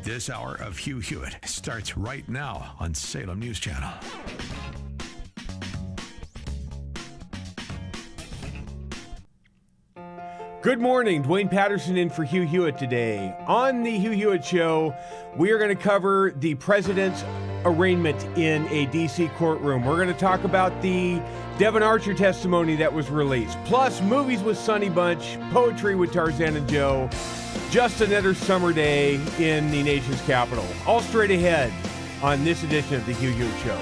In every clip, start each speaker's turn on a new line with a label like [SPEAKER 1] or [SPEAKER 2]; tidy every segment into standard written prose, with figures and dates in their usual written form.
[SPEAKER 1] This hour of Hugh Hewitt starts right now on Salem News Channel.
[SPEAKER 2] Good morning. Duane Patterson in for Hugh Hewitt today. On the Hugh Hewitt Show, we are going to cover the president's arraignment in a D.C. courtroom. We're going to talk about the Devon Archer testimony that was released, plus movies with Sonny Bunch, poetry with Tarzana Joe, just another summer day in the nation's capital. All straight ahead on this edition of the Hugh Hewitt Show.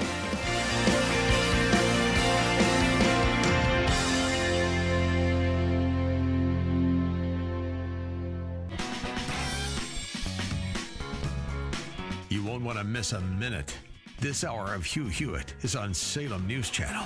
[SPEAKER 1] You won't want to miss a minute. This hour of Hugh Hewitt is on Salem News Channel.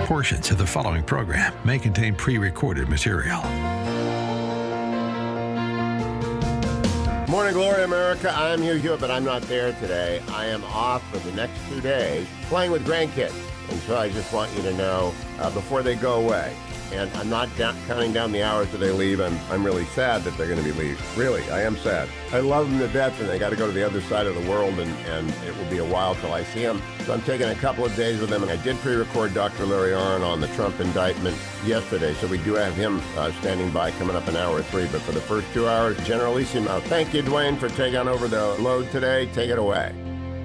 [SPEAKER 1] Portions of the following program may contain pre-recorded material.
[SPEAKER 3] Morning Glory, America. I'm Hugh Hewitt, but I'm not there today. I am off for the next 2 days playing with grandkids. And so I just want you to know before they go away. And I'm not counting down the hours that they leave. I'm really sad that they're going to be leaving. Really, I am sad. I love them to death, and they got to go to the other side of the world, and it will be a while till I see them. So I'm taking a couple of days with them. And I did pre-record Dr. Larry Arnn on the Trump indictment yesterday, so we do have him standing by coming up in hour 3. But for the first 2 hours, Generalissimo. Thank you, Duane, for taking over the load today. Take it away.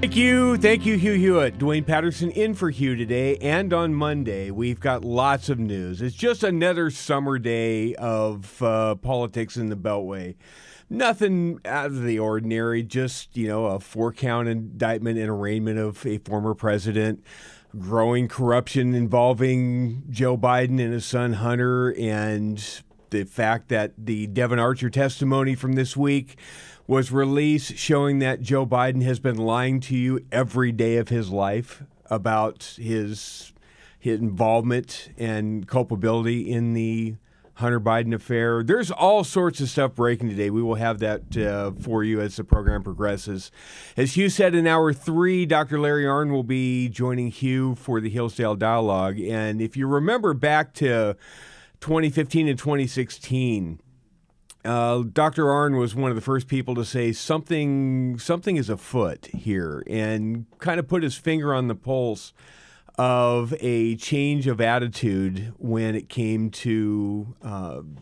[SPEAKER 2] Thank you, Hugh Hewitt. Duane Patterson in for Hugh today, and on Monday we've got lots of news. It's just another summer day of politics in the Beltway. Nothing out of the ordinary, just, a 4-count indictment and arraignment of a former president, growing corruption involving Joe Biden and his son Hunter, and the fact that the Devon Archer testimony from this week was released showing that Joe Biden has been lying to you every day of his life about his involvement and culpability in the Hunter Biden affair. There's all sorts of stuff breaking today. We will have that for you as the program progresses. As Hugh said, in hour 3, Dr. Larry Arnn will be joining Hugh for the Hillsdale Dialogue. And if you remember back to 2015 and 2016, Dr. Arnn was one of the first people to say something is afoot here, and kind of put his finger on the pulse of a change of attitude when it came to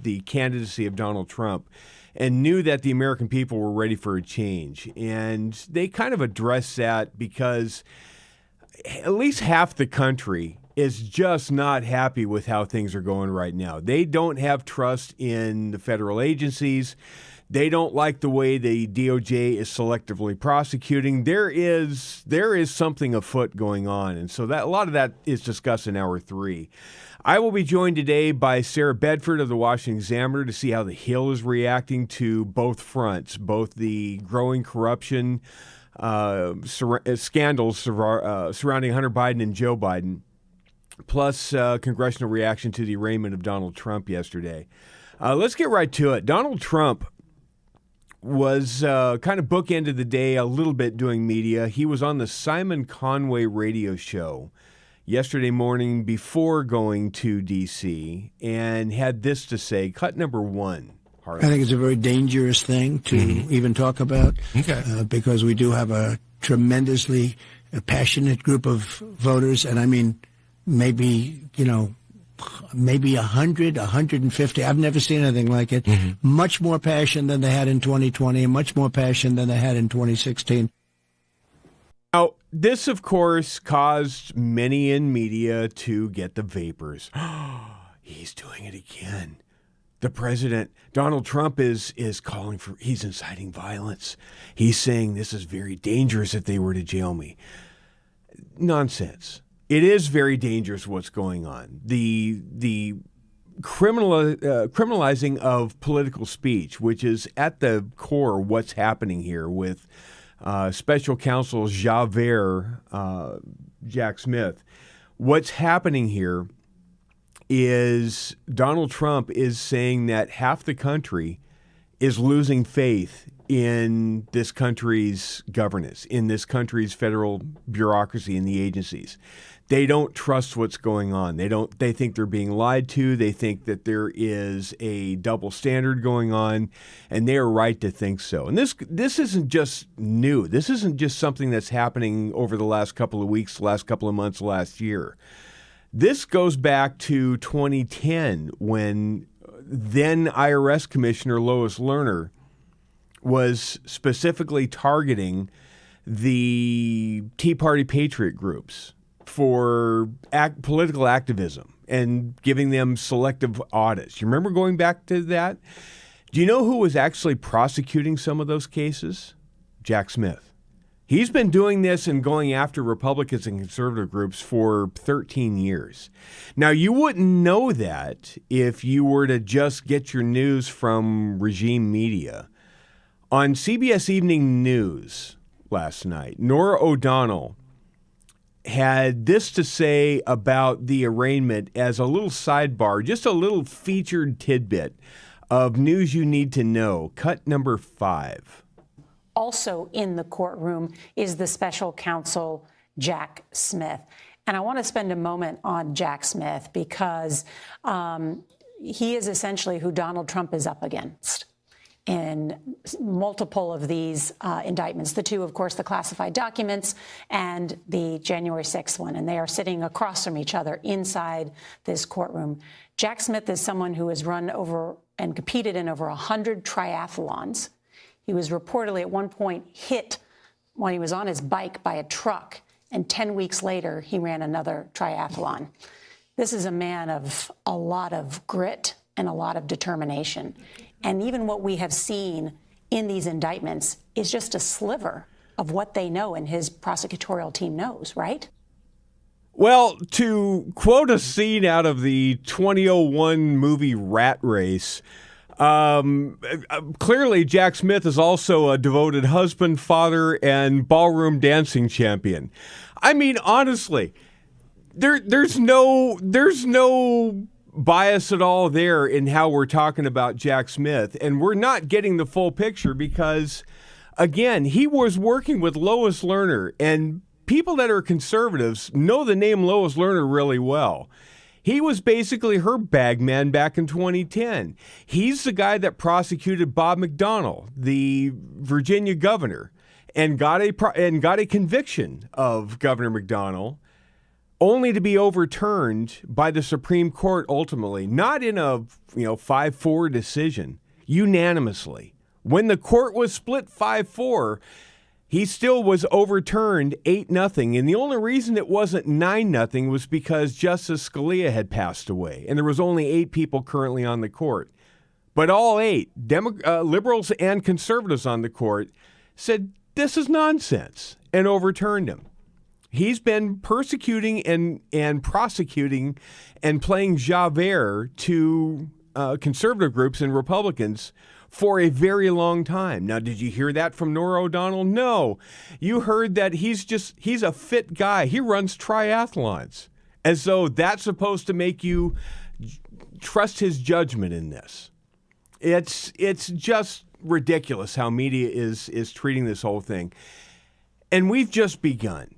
[SPEAKER 2] the candidacy of Donald Trump, and knew that the American people were ready for a change. And they kind of addressed that because at least half the country is just not happy with how things are going right now. They don't have trust in the federal agencies. They don't like the way the DOJ is selectively prosecuting. There is something afoot going on, and so that a lot of that is discussed in hour 3. I will be joined today by Sarah Bedford of the Washington Examiner to see how the Hill is reacting to both fronts, both the growing corruption scandals surrounding Hunter Biden and Joe Biden, plus congressional reaction to the arraignment of Donald Trump yesterday. Let's get right to it. Donald Trump was kind of bookended the day a little bit doing media. He was on the Simon Conway radio show yesterday morning before going to D.C. and had this to say. Cut number 1. Harley.
[SPEAKER 4] I think it's a very dangerous thing to even talk about because we do have a tremendously passionate group of voters, and I mean, maybe 100, 150. I've never seen anything like it. Much more passion than they had in 2020, and much more passion than they had in 2016.
[SPEAKER 2] Now, this, of course, caused many in media to get the vapors. He's doing it again. The president, Donald Trump, is calling for, he's inciting violence. He's saying this is very dangerous if they were to jail me. Nonsense. It is very dangerous what's going on. The criminalizing of political speech, which is at the core what's happening here with Special Counsel Javert Jack Smith. What's happening here is Donald Trump is saying that half the country is losing faith in this country's governance, in this country's federal bureaucracy and the agencies. They don't trust what's going on. They think they're being lied to. They think that there is a double standard going on, and they are right to think so. And this isn't just new. This isn't just something that's happening over the last couple of weeks, last couple of months, last year. This goes back to 2010 when then IRS Commissioner Lois Lerner was specifically targeting the Tea Party patriot groups for political activism and giving them selective audits. You remember going back to that? Do you know who was actually prosecuting some of those cases? Jack Smith. He's been doing this and going after Republicans and conservative groups for 13 years. Now, you wouldn't know that if you were to just get your news from regime media. On CBS Evening News last night, Norah O'Donnell had this to say about the arraignment as a little sidebar, just a little featured tidbit of news you need to know. Cut number 5.
[SPEAKER 5] Also in the courtroom is the special counsel, Jack Smith. And I want to spend a moment on Jack Smith because he is essentially who Donald Trump is up against in multiple of these indictments. The two, of course, the classified documents and the January 6th one. And they are sitting across from each other inside this courtroom. Jack Smith is someone who has run over and competed in over 100 triathlons. He was reportedly at one point hit when he was on his bike by a truck, and 10 weeks later, he ran another triathlon. This is a man of a lot of grit and a lot of determination. And even what we have seen in these indictments is just a sliver of what they know and his prosecutorial team knows, right?
[SPEAKER 2] Well, to quote a scene out of the 2001 movie Rat Race, clearly Jack Smith is also a devoted husband, father, and ballroom dancing champion. I mean, honestly, there's no bias at all there in how we're talking about Jack Smith, and we're not getting the full picture because, again, he was working with Lois Lerner, and people that are conservatives know the name Lois Lerner really well. He was basically her bagman back in 2010. He's the guy that prosecuted Bob McDonnell, the Virginia governor, and got a conviction of Governor McDonnell, only to be overturned by the Supreme Court ultimately, not in a 5-4 decision, unanimously. When the court was split 5-4, he still was overturned 8-0, and the only reason it wasn't 9-0 was because Justice Scalia had passed away, and there was only 8 people currently on the court. But all 8, liberals and conservatives on the court, said this is nonsense and overturned him. He's been persecuting and prosecuting and playing Javert to conservative groups and Republicans for a very long time. Now, did you hear that from Norah O'Donnell? No. You heard that he's a fit guy. He runs triathlons, as though that's supposed to make you trust his judgment in this. It's just ridiculous how media is treating this whole thing. And we've just begun.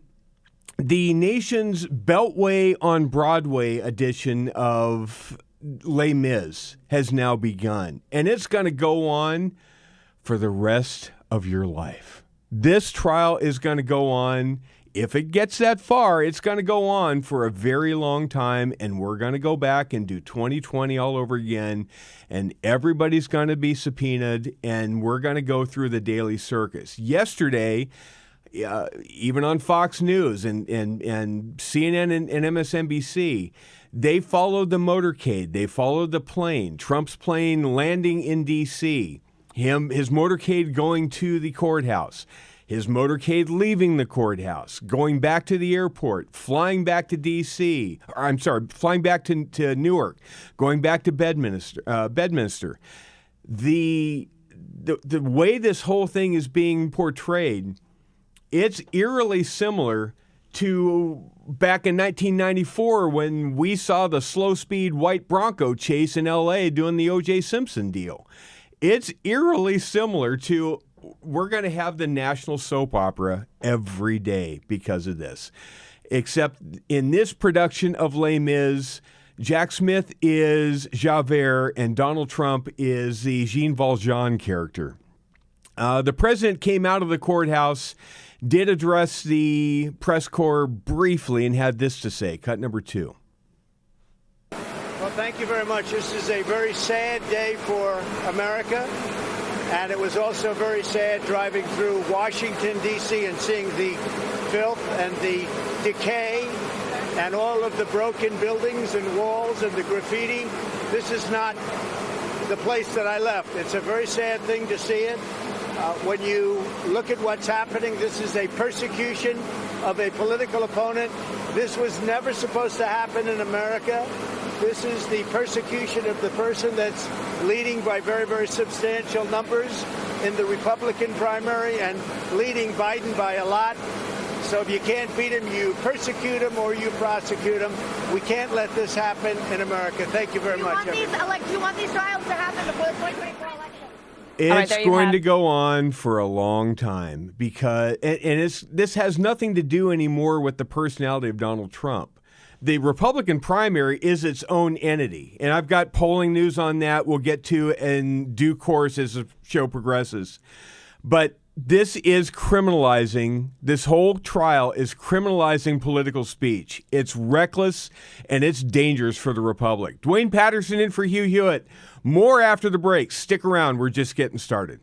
[SPEAKER 2] The nation's Beltway on Broadway edition of Les Mis has now begun, and it's going to go on for the rest of your life. This trial is going to go on. If it gets that far, it's going to go on for a very long time, and we're going to go back and do 2020 all over again, and everybody's going to be subpoenaed, and we're going to go through the daily circus. Yesterday, even on Fox News and CNN and MSNBC, they followed the motorcade. They followed the plane. Trump's plane landing in D.C., his motorcade going to the courthouse, his motorcade leaving the courthouse, going back to the airport, flying back to D.C., flying back to Newark, going back to Bedminster. The way this whole thing is being portrayed, it's eerily similar to back in 1994 when we saw the slow-speed white Bronco chase in L.A. doing the O.J. Simpson deal. It's eerily similar to we're going to have the national soap opera every day because of this. Except in this production of Les Mis, Jack Smith is Javert and Donald Trump is the Jean Valjean character. The president came out of the courthouse, did address the press corps briefly, and had this to say. Cut number 2.
[SPEAKER 6] Well, thank you very much. This is a very sad day for America, and it was also very sad driving through Washington, D.C. and seeing the filth and the decay and all of the broken buildings and walls and the graffiti. This is not the place that I left. It's a very sad thing to see it. When you look at what's happening, this is a persecution of a political opponent. This was never supposed to happen in America. This is the persecution of the person that's leading by very, very substantial numbers in the Republican primary and leading Biden by a lot. So if you can't beat him, you persecute him or you prosecute him. We can't let this happen in America. Thank you very much.
[SPEAKER 7] Do you want these trials to happen before the 2024 election?
[SPEAKER 2] It's going to go on for a long time because, this has nothing to do anymore with the personality of Donald Trump. The Republican primary is its own entity, and I've got polling news on that we'll get to in due course as the show progresses. But this is criminalizing, this whole trial is criminalizing political speech. It's reckless and it's dangerous for the Republic. Duane Patterson in for Hugh Hewitt. More after the break. Stick around. We're just getting started.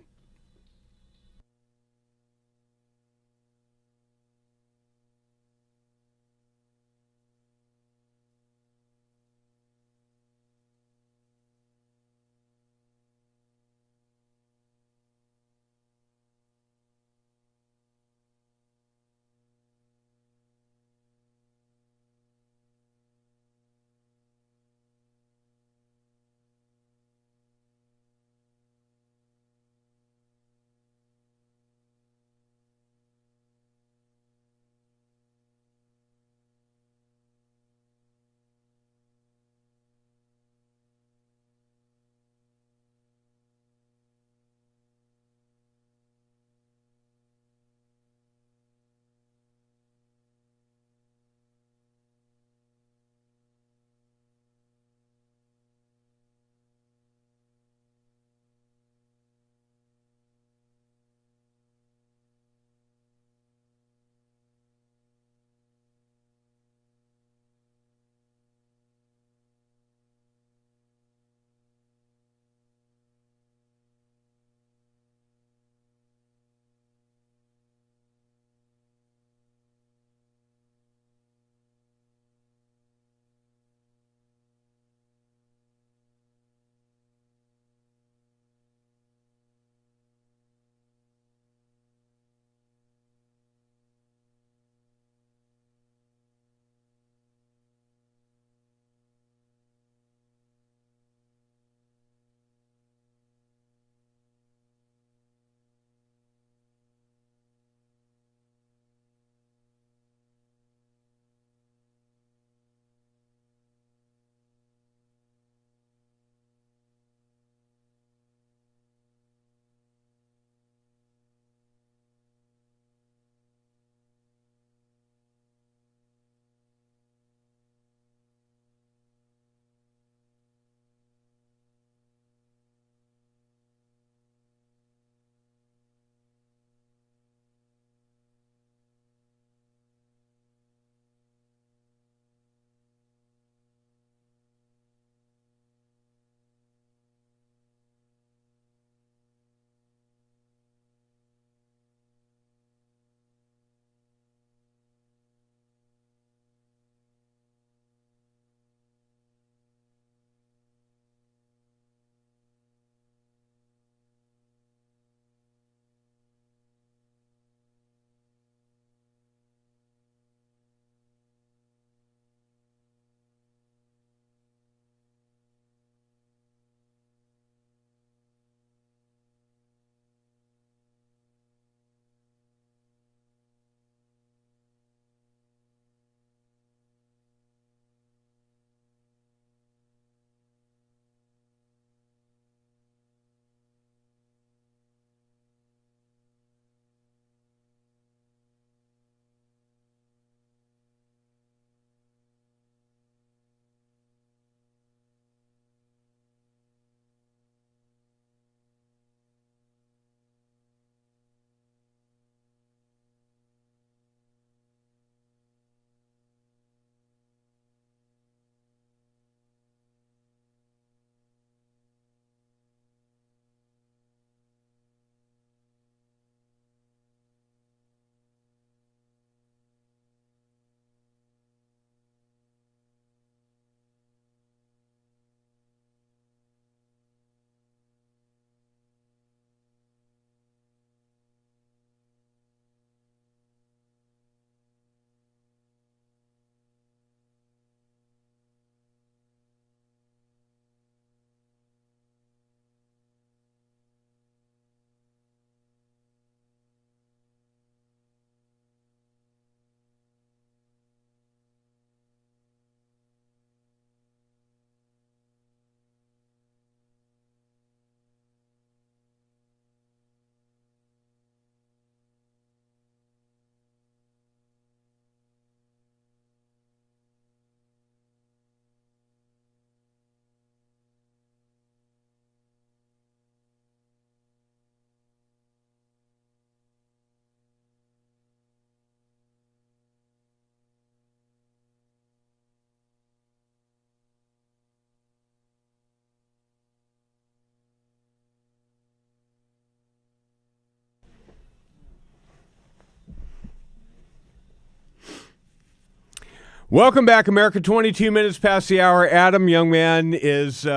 [SPEAKER 2] Welcome back, America. 22 minutes past the hour. Adam, young man, is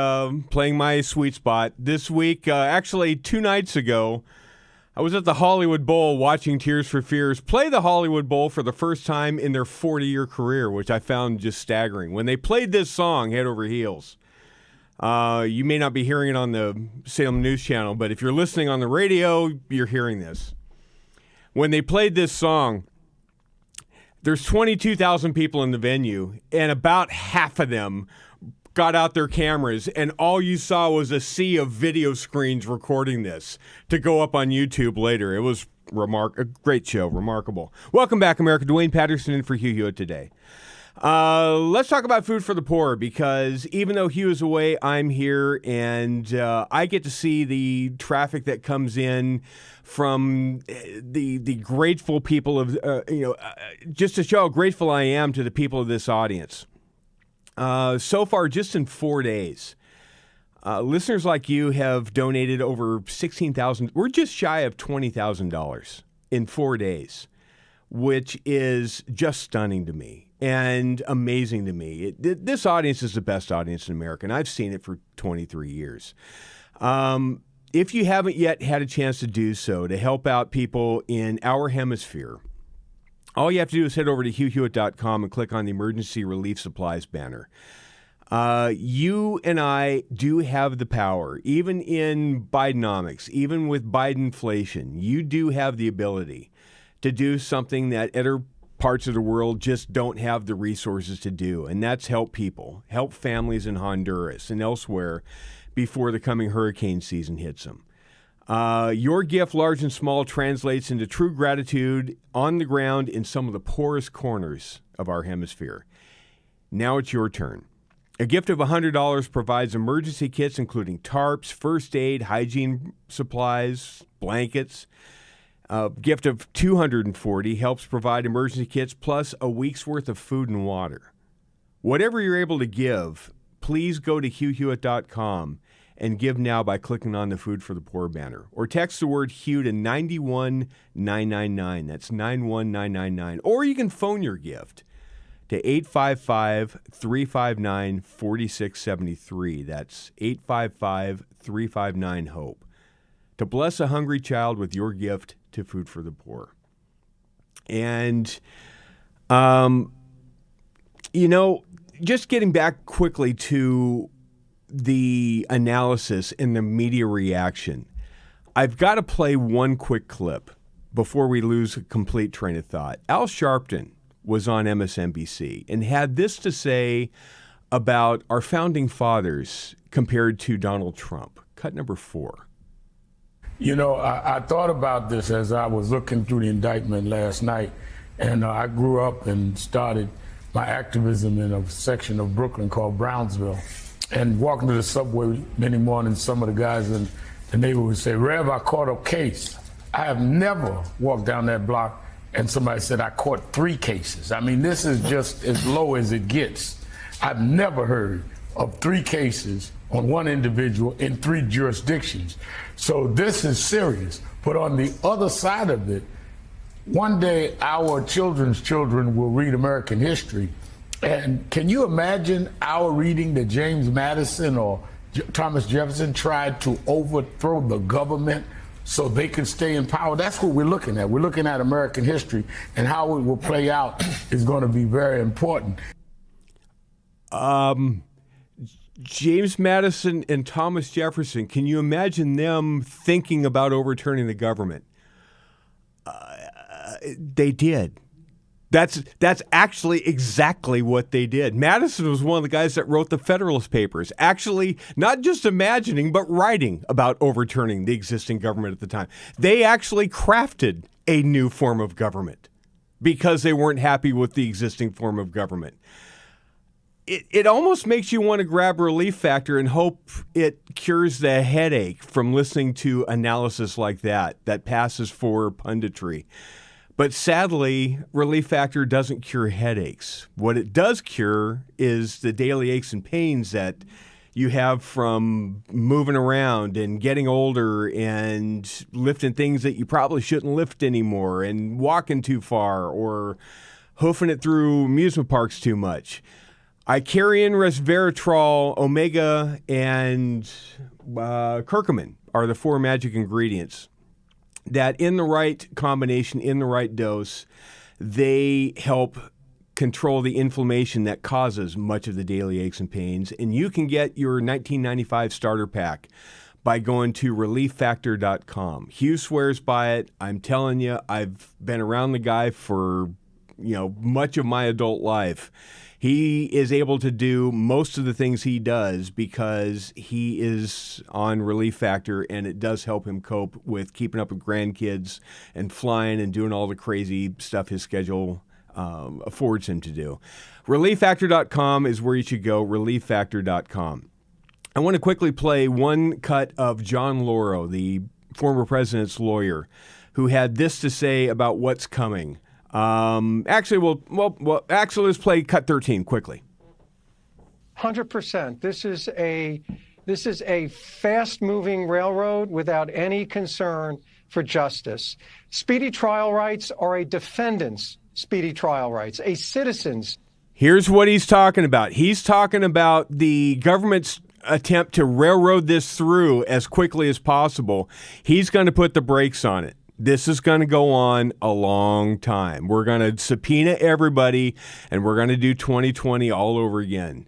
[SPEAKER 2] playing my sweet spot. This week, actually 2 nights ago, I was at the Hollywood Bowl watching Tears for Fears play the Hollywood Bowl for the first time in their 40-year career, which I found just staggering. When they played this song, Head Over Heels, you may not be hearing it on the Salem News Channel, but if you're listening on the radio, you're hearing this. When they played this song, there's 22,000 people in the venue, and about half of them got out their cameras, and all you saw was a sea of video screens recording this to go up on YouTube later. It was a great show, remarkable. Welcome back, America. Duane Patterson in for Hugh Hewitt today. Let's talk about food for the poor, because even though Hugh is away, I'm here, and I get to see the traffic that comes in from the grateful people of, just to show how grateful I am to the people of this audience. So far, just in 4 days, listeners like you have donated over $16,000. We're just shy of $20,000 in 4 days, which is just stunning to me and amazing to me. This audience is the best audience in America, and I've seen it for 23 years. If you haven't yet had a chance to do so, to help out people in our hemisphere, all you have to do is head over to HughHewitt.com and click on the Emergency Relief Supplies banner. You and I do have the power, even in Bidenomics, even with Bidenflation, you do have the ability to do something that other parts of the world just don't have the resources to do, and that's help people, help families in Honduras and elsewhere before the coming hurricane season hits them. Your gift, large and small, translates into true gratitude on the ground in some of the poorest corners of our hemisphere. Now it's your turn. A gift of $100 provides emergency kits, including tarps, first aid, hygiene supplies, blankets. A gift of $240 helps provide emergency kits plus a week's worth of food and water. Whatever you're able to give, please go to HughHewitt.com and give now by clicking on the Food for the Poor banner. Or text the word Hugh to 91999. That's 91999. Or you can phone your gift to 855-359-4673. That's 855-359-HOPE. To bless a hungry child with your gift to Food for the Poor. And, just getting back quickly to the analysis and the media reaction, I've got to play one quick clip before we lose a complete train of thought. Al Sharpton was on MSNBC and had this to say about our founding fathers compared to Donald Trump. Cut number 4.
[SPEAKER 8] I thought about this as I was looking through the indictment last night, and I grew up and started my activism in a section of Brooklyn called Brownsville. And walking to the subway many mornings, some of the guys in the neighborhood would say, "Rev, I caught a case." I have never walked down that block and somebody said, "I caught 3 cases." I mean, this is just as low as it gets. I've never heard of 3 cases on one individual in 3 jurisdictions. So this is serious. But on the other side of it, one day our children's children will read American history. And can you imagine our reading that James Madison or Thomas Jefferson tried to overthrow the government so they could stay in power? That's what we're looking at. We're looking at American history, and how it will play out is going to be very important.
[SPEAKER 2] James Madison and Thomas Jefferson, can you imagine them thinking about overturning the government? They did. That's actually exactly what they did. Madison was one of the guys that wrote the Federalist Papers, actually not just imagining, but writing about overturning the existing government at the time. They actually crafted a new form of government because they weren't happy with the existing form of government. It almost makes you want to grab Relief Factor and hope it cures the headache from listening to analysis like that passes for punditry. But sadly, Relief Factor doesn't cure headaches. What it does cure is the daily aches and pains that you have from moving around and getting older and lifting things that you probably shouldn't lift anymore and walking too far or hoofing it through amusement parks too much. Icarian, resveratrol, omega, and curcumin are the 4 magic ingredients that, in the right combination, in the right dose, they help control the inflammation that causes much of the daily aches and pains. And you can get your $19.95 starter pack by going to relieffactor.com. Hugh swears by it. I'm telling you, I've been around the guy for, much of my adult life. He is able to do most of the things he does because he is on Relief Factor, and it does help him cope with keeping up with grandkids and flying and doing all the crazy stuff his schedule affords him to do. ReliefFactor.com is where you should go, ReliefFactor.com. I want to quickly play one cut of John Lauro, the former president's lawyer, who had this to say about what's coming. Actually, let's play cut 13 quickly.
[SPEAKER 9] 100%. This is a fast-moving railroad without any concern for justice. Speedy trial rights are a defendant's speedy trial rights, a citizen's.
[SPEAKER 2] Here's what he's talking about. He's talking about the government's attempt to railroad this through as quickly as possible. He's going to put the brakes on it. This is going to go on a long time. We're going to subpoena everybody, and we're going to do 2020 all over again.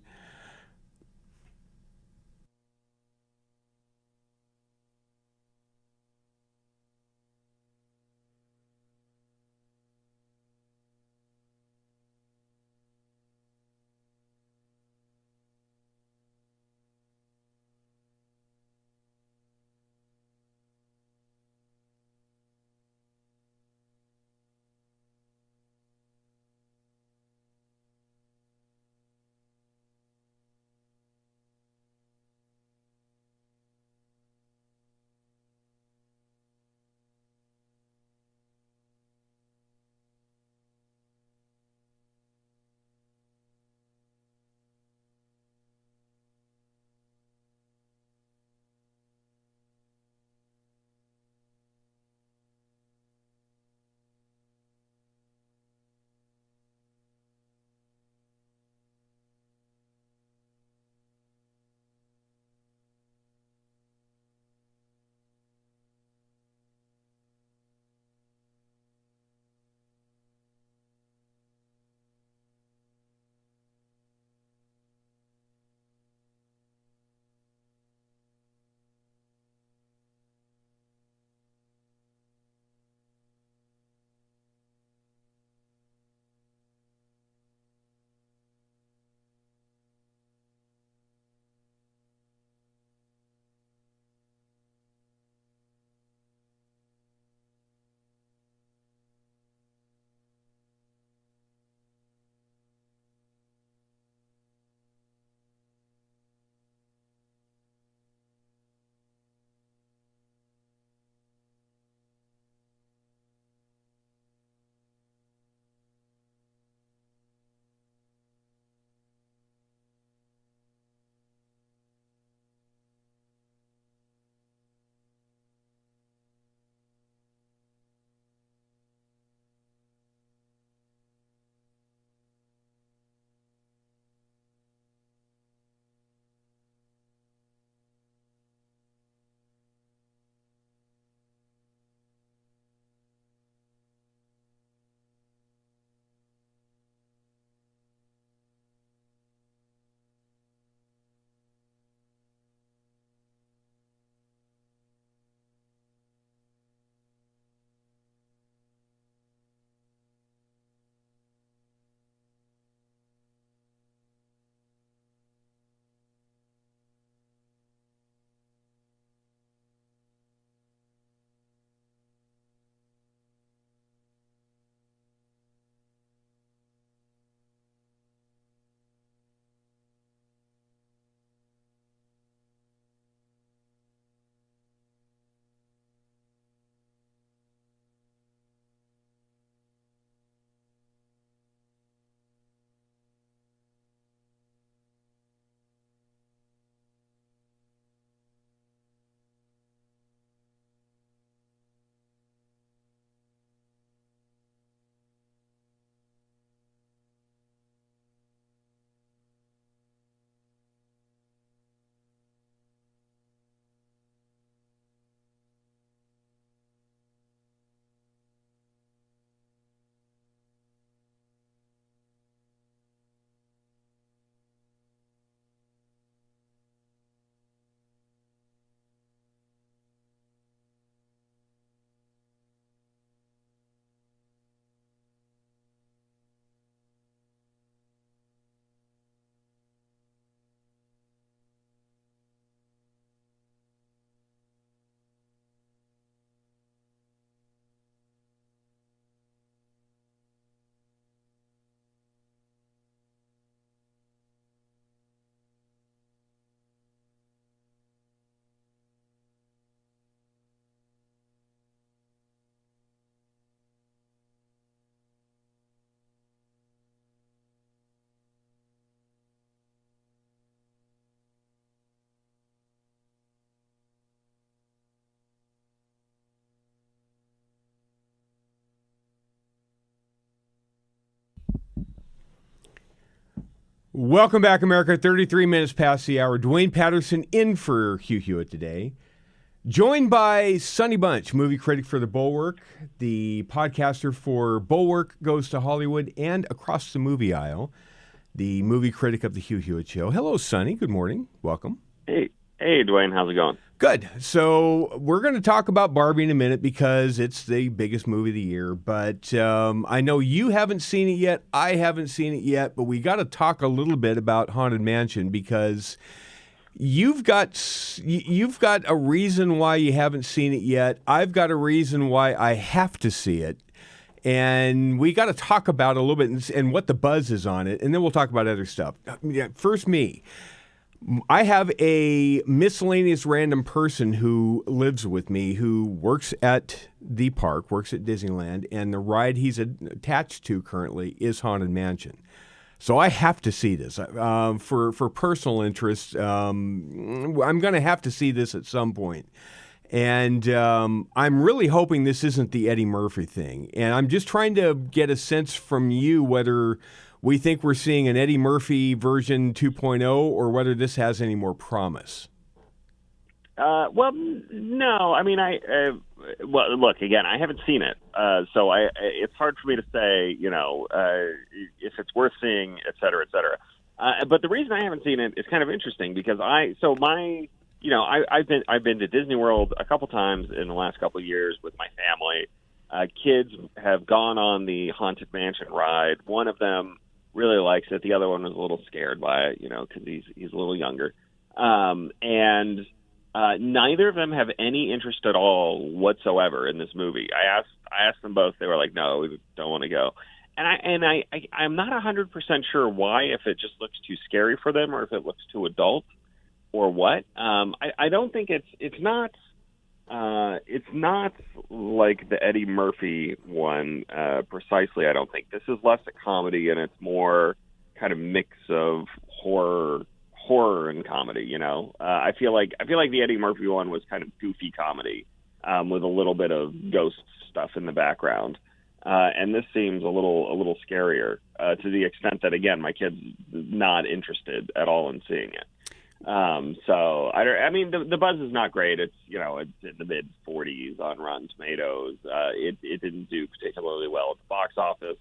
[SPEAKER 2] Welcome back, America. 33 minutes past the hour. Duane Patterson in for Hugh Hewitt today. Joined by Sonny Bunch, movie critic for the Bulwark, the podcaster for Bulwark Goes to Hollywood and Across the Movie Aisle, the movie critic of the Hugh Hewitt Show. Hello, Sonny. Good morning. Welcome.
[SPEAKER 10] Hey, Duane. How's it going?
[SPEAKER 2] Good. So we're going to talk about Barbie in a minute because it's the biggest movie of the year. But I know you haven't seen it yet. I haven't seen it yet. But we got to talk a little bit about Haunted Mansion because you've got a reason why you haven't seen it yet. I've got a reason why I have to see it. And we got to talk about it a little bit and what the buzz is on it. And then we'll talk about other stuff. First, me. I have a miscellaneous random person who lives with me who works at the park, works at Disneyland, and the ride he's attached to currently is Haunted Mansion. So I have to see this. For personal interest, I'm going to have to see this at some point. And I'm really hoping this isn't the Eddie Murphy thing. And I'm just trying to get a sense from you whether we think we're seeing an Eddie Murphy version 2.0 or whether this has any more promise.
[SPEAKER 10] Well, no. I mean, well, look, again, I haven't seen it. So it's hard for me to say, if it's worth seeing, et cetera, et cetera. But the reason I haven't seen it is kind of interesting because I've been to Disney World a couple times in the last couple of years with my family. Kids have gone on the Haunted Mansion ride. One of them really likes it. The other one was a little scared by it, because he's a little younger. And neither of them have any interest at all whatsoever in this movie. I asked them both. They were like, "No, we don't want to go." And I'm not 100% sure why. If it just looks too scary for them, or if it looks too adult, or what. I don't think it's not like the Eddie Murphy one precisely. I don't think this is less a comedy and it's more kind of mix of horror and comedy. I feel like the Eddie Murphy one was kind of goofy comedy with a little bit of ghost stuff in the background, and this seems a little scarier to the extent that, again, my kid's not interested at all in seeing it. So I mean, the buzz is not great. It's in the mid 40s on Rotten Tomatoes. It didn't do particularly well at the box office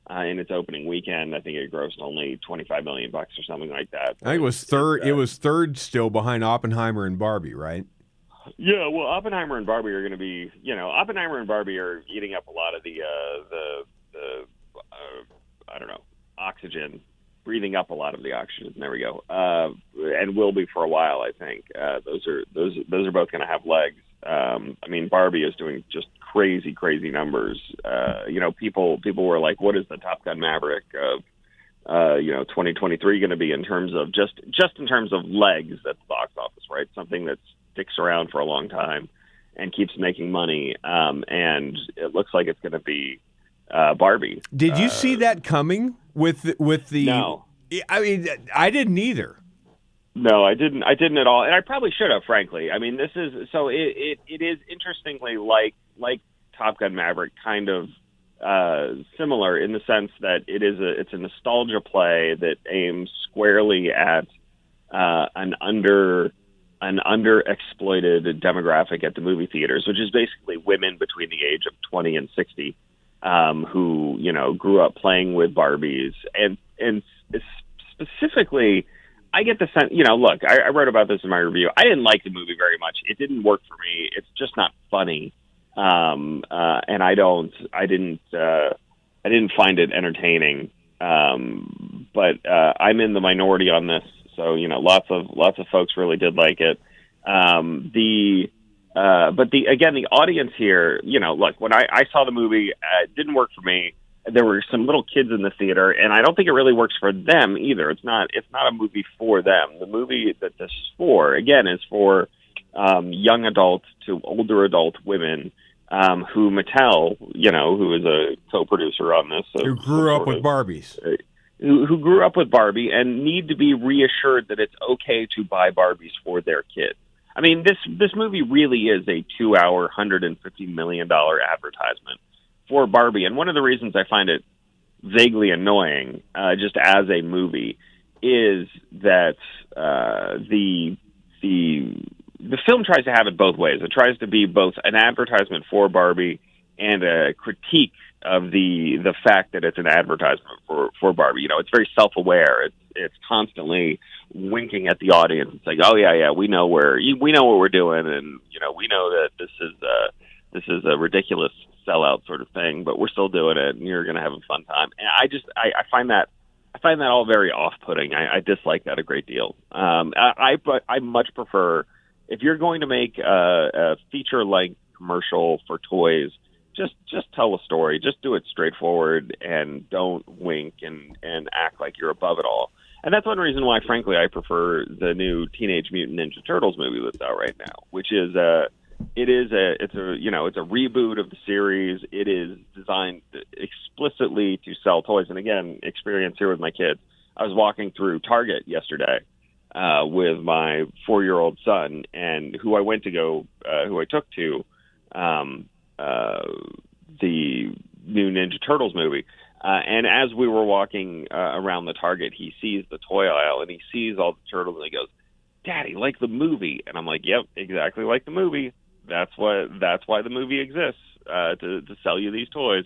[SPEAKER 10] in its opening weekend. I think it grossed only $25 million or something like that.
[SPEAKER 2] I think it was third. It was third still behind Oppenheimer and Barbie, right?
[SPEAKER 10] Yeah. Well, Oppenheimer and Barbie are going to be. Oppenheimer and Barbie are eating up a lot of the I don't know, oxygen. Breathing up a lot of the oxygen. There we go, and will be for a while. I think those are both going to have legs. I mean, Barbie is doing just crazy numbers. People were like, "What is the Top Gun Maverick of 2023 going to be in terms of just in terms of legs at the box office?" Right, something that sticks around for a long time and keeps making money. And it looks like it's going to be Barbie.
[SPEAKER 2] Did you see that coming? With the
[SPEAKER 10] no,
[SPEAKER 2] I mean, I didn't either.
[SPEAKER 10] No, I didn't at all, and I probably should have, frankly. I mean, this is so it is interestingly like Top Gun Maverick, kind of similar in the sense that it's a nostalgia play that aims squarely at an underexploited demographic at the movie theaters, which is basically women between the age of 20 and 60. Who grew up playing with Barbies, and specifically, I get the sense. Look, I wrote about this in my review. I didn't like the movie very much. It didn't work for me. It's just not funny, and I didn't find it entertaining. But I'm in the minority on this, so lots of folks really did like it. But the audience here, look, when I saw the movie, it didn't work for me. There were some little kids in the theater, and I don't think it really works for them either. It's not a movie for them. The movie that this is for, again, is for young adult to older adult women who Mattel, who is a co-producer on this.
[SPEAKER 2] Who grew up with Barbies.
[SPEAKER 10] Who grew up with Barbie and need to be reassured that it's okay to buy Barbies for their kids. I mean, this movie really is a 2-hour, $150 million advertisement for Barbie. And one of the reasons I find it vaguely annoying, just as a movie, is that the film tries to have it both ways. It tries to be both an advertisement for Barbie and a critique of the fact that it's an advertisement for Barbie. You know, it's very self-aware. It's constantly winking at the audience. It's like, oh yeah, we know what we're doing, and you know, we know that this is a ridiculous sellout sort of thing, but we're still doing it, and you're going to have a fun time. And I find that all very off-putting. I dislike that a great deal. I much prefer, if you're going to make a feature-length commercial for toys, just tell a story. Just do it straightforward and don't wink and act like you're above it all. And that's one reason why, frankly, I prefer the new Teenage Mutant Ninja Turtles movie that's out right now, which is it's a reboot of the series. It is designed explicitly to sell toys. And again, experience here with my kids. I was walking through Target yesterday with my 4-year-old son, and who I took to the new Ninja Turtles movie. And as we were walking around the Target, he sees the toy aisle and he sees all the turtles and he goes, "Daddy, like the movie." And I'm like, "Yep, exactly like the movie. That's why the movie exists, to sell you these toys."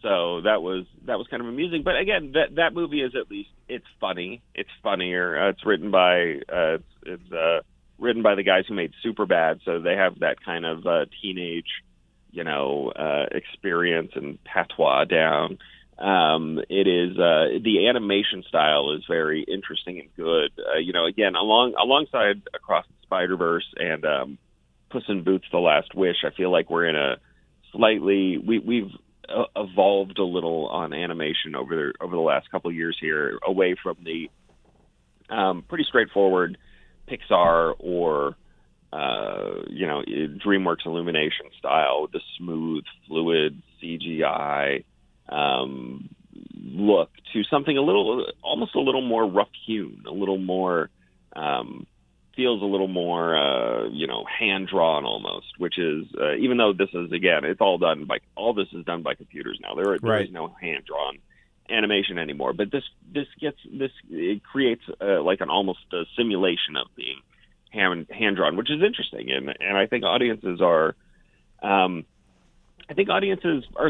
[SPEAKER 10] So that was kind of amusing. But again, that movie is, at least, it's funny. It's funnier. It's written by written by the guys who made Superbad, so they have that kind of teenage, experience and patois down. It is the animation style is very interesting and good. Again, alongside Across the Spider-Verse and Puss in Boots: The Last Wish, I feel like we're in a slightly we've evolved a little on animation over the last couple of years here, away from the pretty straightforward Pixar or DreamWorks Illumination style, the smooth, fluid CGI look, to something almost a little more rough-hewn, a little more feels a little more hand-drawn almost, which is even though this is, again, it's all this is done by computers now. There is no hand-drawn animation anymore, but it creates like an almost a simulation of being hand-drawn, which is interesting, and I think audiences are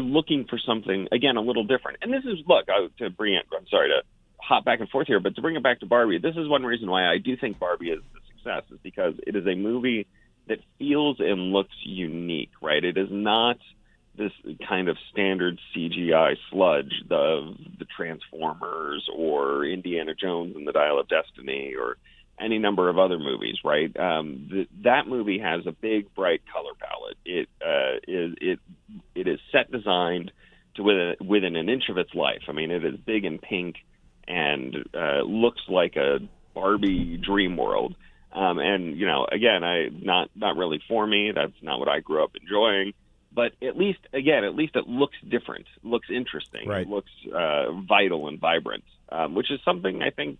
[SPEAKER 10] looking for something, again, a little different. And this is, I'm sorry to hop back and forth here, but to bring it back to Barbie, this is one reason why I do think Barbie is a success, is because it is a movie that feels and looks unique, right? It is not this kind of standard CGI sludge of the Transformers or Indiana Jones and the Dial of Destiny or any number of other movies, right? That movie has a big, bright color palette. It is set designed to within an inch of its life. I mean, it is big and pink and looks like a Barbie dream world. And again, not really for me. That's not what I grew up enjoying. But at least it looks different, looks interesting,
[SPEAKER 2] right.
[SPEAKER 10] It looks vital and vibrant, which is something I think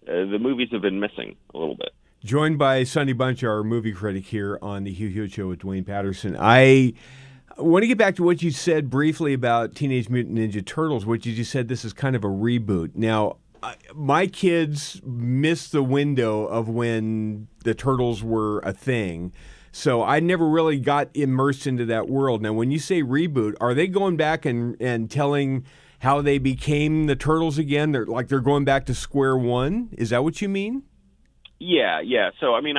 [SPEAKER 10] the movies have been missing a little bit.
[SPEAKER 2] Joined by Sonny Bunch, our movie critic here on the Hugh Hewitt Show with Duane Patterson. I want to get back to what you said briefly about Teenage Mutant Ninja Turtles, which is you said this is kind of a reboot. Now, my kids missed the window of when the Turtles were a thing, so I never really got immersed into that world. Now, when you say reboot, are they going back and telling how they became the Turtles again? They're going back to square one? Is that what you mean?
[SPEAKER 10] Yeah. So, I mean,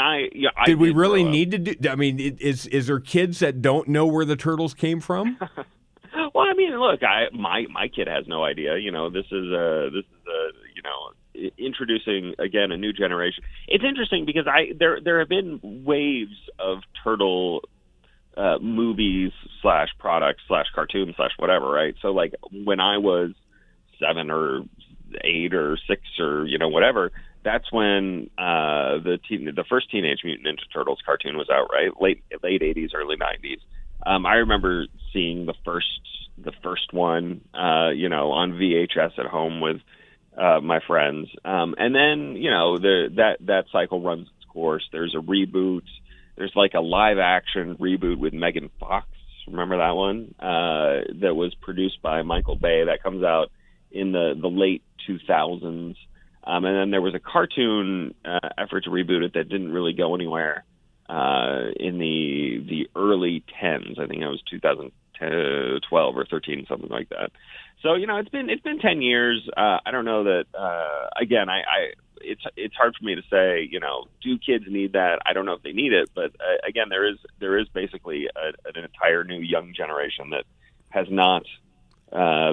[SPEAKER 2] did we really need to do? I mean, is there kids that don't know where the Turtles came from?
[SPEAKER 10] Well, I mean, look, my kid has no idea. This is introducing again a new generation. It's interesting because there have been waves of turtle movies / products / cartoons / whatever, right? So like when I was 7 or 8 or 6 or whatever, that's when the first Teenage Mutant Ninja Turtles cartoon was out, right? Late 80s, early 90s. I remember seeing the first one, on VHS at home with my friends, and then that cycle runs its course. There's a reboot. There's like a live action reboot with Megan Fox. Remember that one? That was produced by Michael Bay. That comes out in the late 2000s. And then there was a cartoon effort to reboot it that didn't really go anywhere in the early 10s. I think it was 2012 or 13, something like that. So, it's been 10 years. I don't know that, again, it's hard for me to say, do kids need that? I don't know if they need it, but again, there is basically an entire new young generation that has not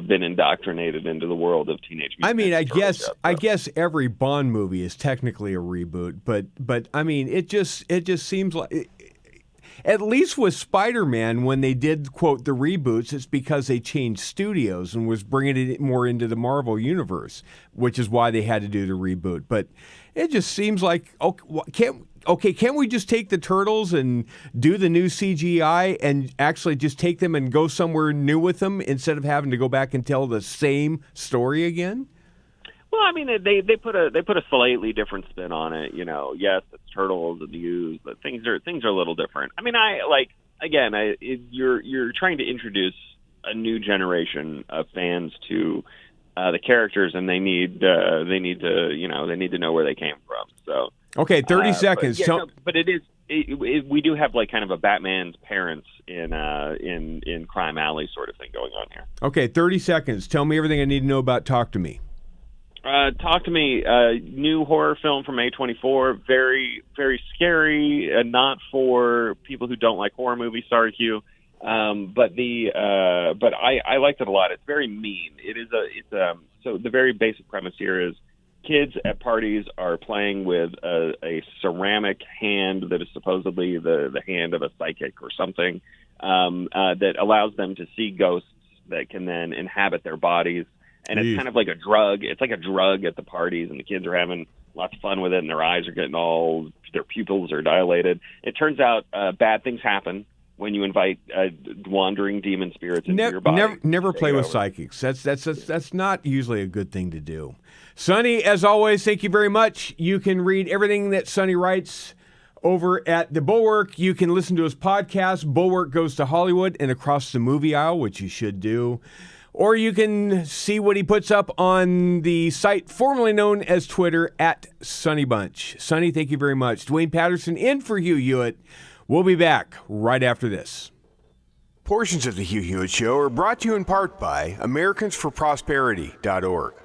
[SPEAKER 10] been indoctrinated into the world of Teenage Mutant Ninja Turtles yet, so.
[SPEAKER 2] I guess every Bond movie is technically a reboot, but I mean, it just seems like. At least with Spider-Man, when they did, quote, the reboots, it's because they changed studios and was bringing it more into the Marvel universe, which is why they had to do the reboot. But it just seems like, can't we just take the Turtles and do the new CGI and actually just take them and go somewhere new with them instead of having to go back and tell the same story again?
[SPEAKER 10] Well, I mean, they put a slightly different spin on it. Yes, it's Turtles and used, but things are a little different. I mean, you're trying to introduce a new generation of fans to the characters, and they need to know where they came from. So
[SPEAKER 2] okay, 30 seconds.
[SPEAKER 10] But it is. We do have like kind of a Batman's parents in Crime Alley sort of thing going on here.
[SPEAKER 2] Okay, 30 seconds. Tell me everything I need to know about Talk to Me.
[SPEAKER 10] Talk to Me, new horror film from A24, very, very scary, not for people who don't like horror movies. Sorry, Hugh. But I liked it a lot. It's very mean. So the very basic premise here is kids at parties are playing with a ceramic hand that is supposedly the hand of a psychic or something, that allows them to see ghosts that can then inhabit their bodies. And it's kind of like a drug. It's like a drug at the parties, and the kids are having lots of fun with it, and their eyes are getting their pupils are dilated. It turns out bad things happen when you invite wandering demon spirits into your body.
[SPEAKER 2] Never play with psychics. That's not usually a good thing to do. Sonny, as always, thank you very much. You can read everything that Sonny writes over at the Bulwark. You can listen to his podcast, Bulwark Goes to Hollywood, and Across the Movie Aisle, which you should do. Or you can see what he puts up on the site formerly known as Twitter at Sonny Bunch. Sonny, thank you very much. Duane Patterson in for Hugh Hewitt. We'll be back right after this. Portions of the Hugh Hewitt Show are brought to you in part by AmericansForProsperity.org.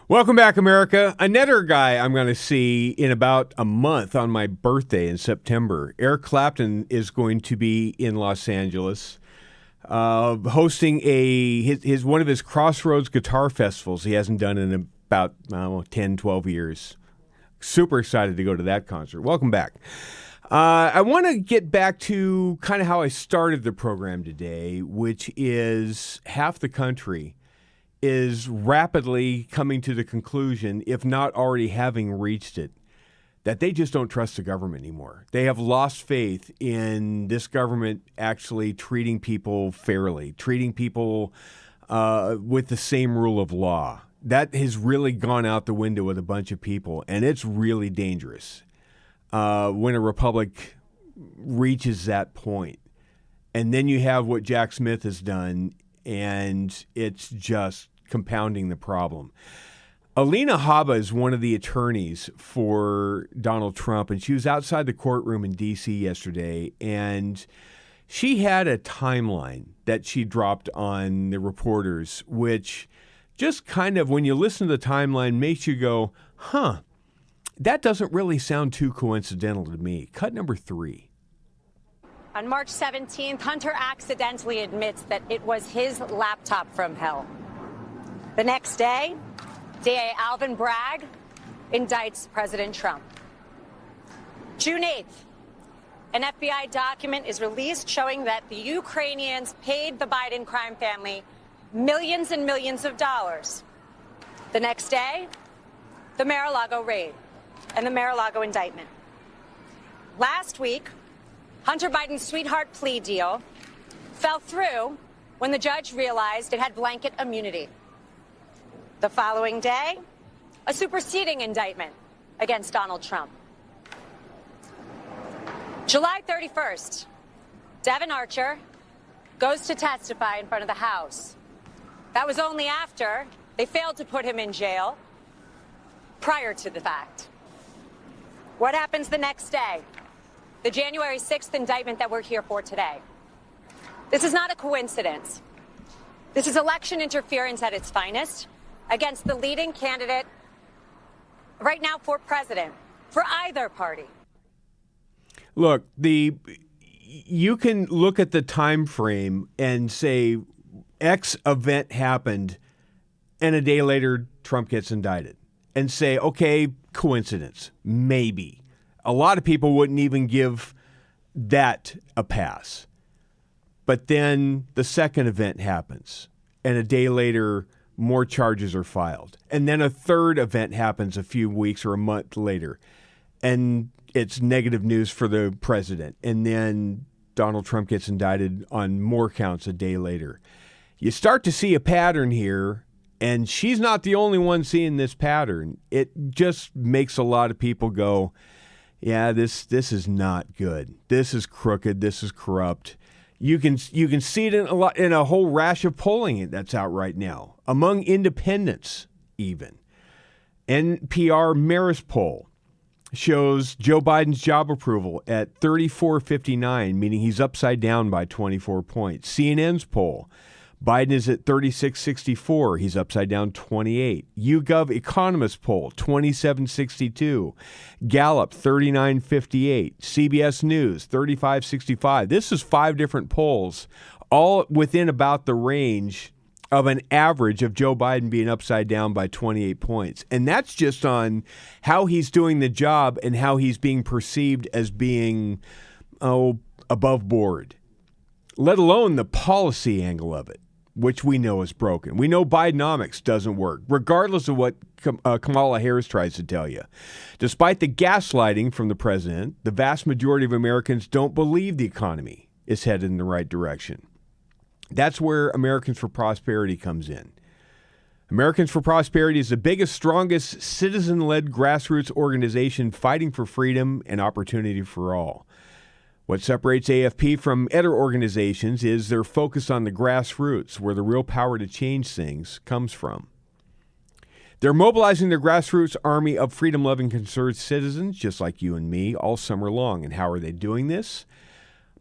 [SPEAKER 2] Welcome back, America. Another guy I'm going to see in about a month on my birthday in September. Eric Clapton is going to be in Los Angeles hosting one of his Crossroads guitar festivals he hasn't done in about 10, 12 years. Super excited to go to that concert. Welcome back. I want to get back to kind of how I started the program today, which is half the country is rapidly coming to the conclusion, if not already having reached it, that they just don't trust the government anymore. They have lost faith in this government actually treating people fairly, treating people with the same rule of law. That has really gone out the window with a bunch of people, and it's really dangerous when a republic reaches that point. And then you have what Jack Smith has done, and it's just compounding the problem. Alina Habba is one of the attorneys for Donald Trump, and she was outside the courtroom in D.C. yesterday, and she had a timeline that she dropped on the reporters, which just kind of, when you listen to the timeline, makes you go, huh, that doesn't really sound too coincidental to me. Cut number 3.
[SPEAKER 11] On March 17th, Hunter accidentally admits that it was his laptop from hell. The next day, DA Alvin Bragg indicts President Trump. June 8th, an FBI document is released showing that the Ukrainians paid the Biden crime family millions and millions of dollars. The next day, the Mar-a-Lago raid and the Mar-a-Lago indictment. Last week, Hunter Biden's sweetheart plea deal fell through when the judge realized it had blanket immunity. The following day, a superseding indictment against Donald Trump. July 31st, Devon Archer goes to testify in front of the House. That was only after they failed to put him in jail prior to the fact. What happens the next day? The January 6th indictment that we're here for today. This is not a coincidence. This is election interference at its finest against the leading candidate right now for president, for either party.
[SPEAKER 2] Look, you can look at the time frame and say X event happened, and a day later Trump gets indicted, and say, okay, coincidence, maybe. A lot of people wouldn't even give that a pass. But then the second event happens, and a day later more charges are filed. And then a third event happens a few weeks or a month later, and it's negative news for the president. And then Donald Trump gets indicted on more counts a day later. You start to see a pattern here, and she's not the only one seeing this pattern. It just makes a lot of people go, yeah, this is not good. This is crooked. This is corrupt. You can see it in a whole rash of polling that's out right now, among independents even. NPR Marist poll shows Joe Biden's job approval at 34.59, meaning he's upside down by 24 points. CNN's poll, Biden is at 36.64. He's upside down 28. YouGov Economist poll, 27.62. Gallup, 39.58. CBS News, 35.65. This is 5 different polls, all within about the range of an average of Joe Biden being upside down by 28 points. And that's just on how he's doing the job and how he's being perceived as being, above board, let alone the policy angle of it, which we know is broken. We know Bidenomics doesn't work, regardless of what Kamala Harris tries to tell you. Despite the gaslighting from the president, the vast majority of Americans don't believe the economy is headed in the right direction. That's where Americans for Prosperity comes in. Americans for Prosperity is the biggest, strongest, citizen-led grassroots organization fighting for freedom and opportunity for all. What separates AFP from other organizations is their focus on the grassroots, where the real power to change things comes from. They're mobilizing their grassroots army of freedom-loving, concerned citizens, just like you and me, all summer long. And how are they doing this?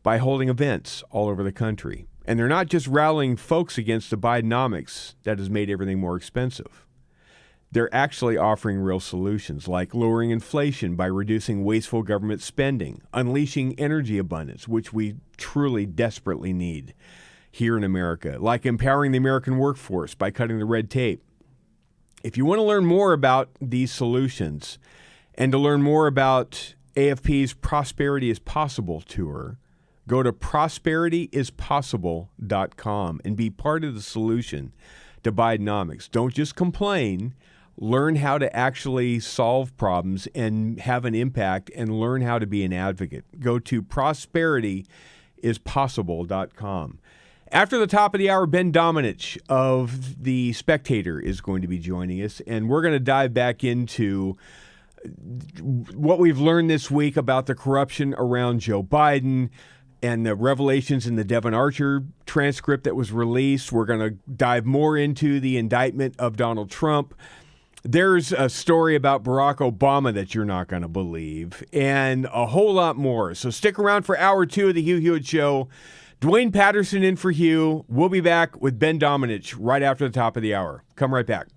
[SPEAKER 2] By holding events all over the country. And they're not just rallying folks against the Bidenomics that has made everything more expensive. they're actually offering real solutions like lowering inflation by reducing wasteful government spending, unleashing energy abundance, which we truly desperately need here in America, like empowering the American workforce by cutting the red tape. If you want to learn more about these solutions and to learn more about AFP's Prosperity is Possible tour, go to prosperityispossible.com and be part of the solution to Bidenomics. Don't just complain. Learn how to actually solve problems and have an impact and learn how to be an advocate. Go to prosperityispossible.com. After the top of the hour, Ben Domenech of the Spectator is going to be joining us, and we're going to dive back into what we've learned this week about the corruption around Joe Biden and the revelations in the Devon Archer transcript that was released. We're going to dive more into the indictment of Donald Trump. There's a story about Barack Obama that you're not going to believe, and a whole lot more. So stick around for hour 2 of the Hugh Hewitt Show. Duane Patterson in for Hugh. We'll be back with Ben Domenech right after the top of the hour. Come right back.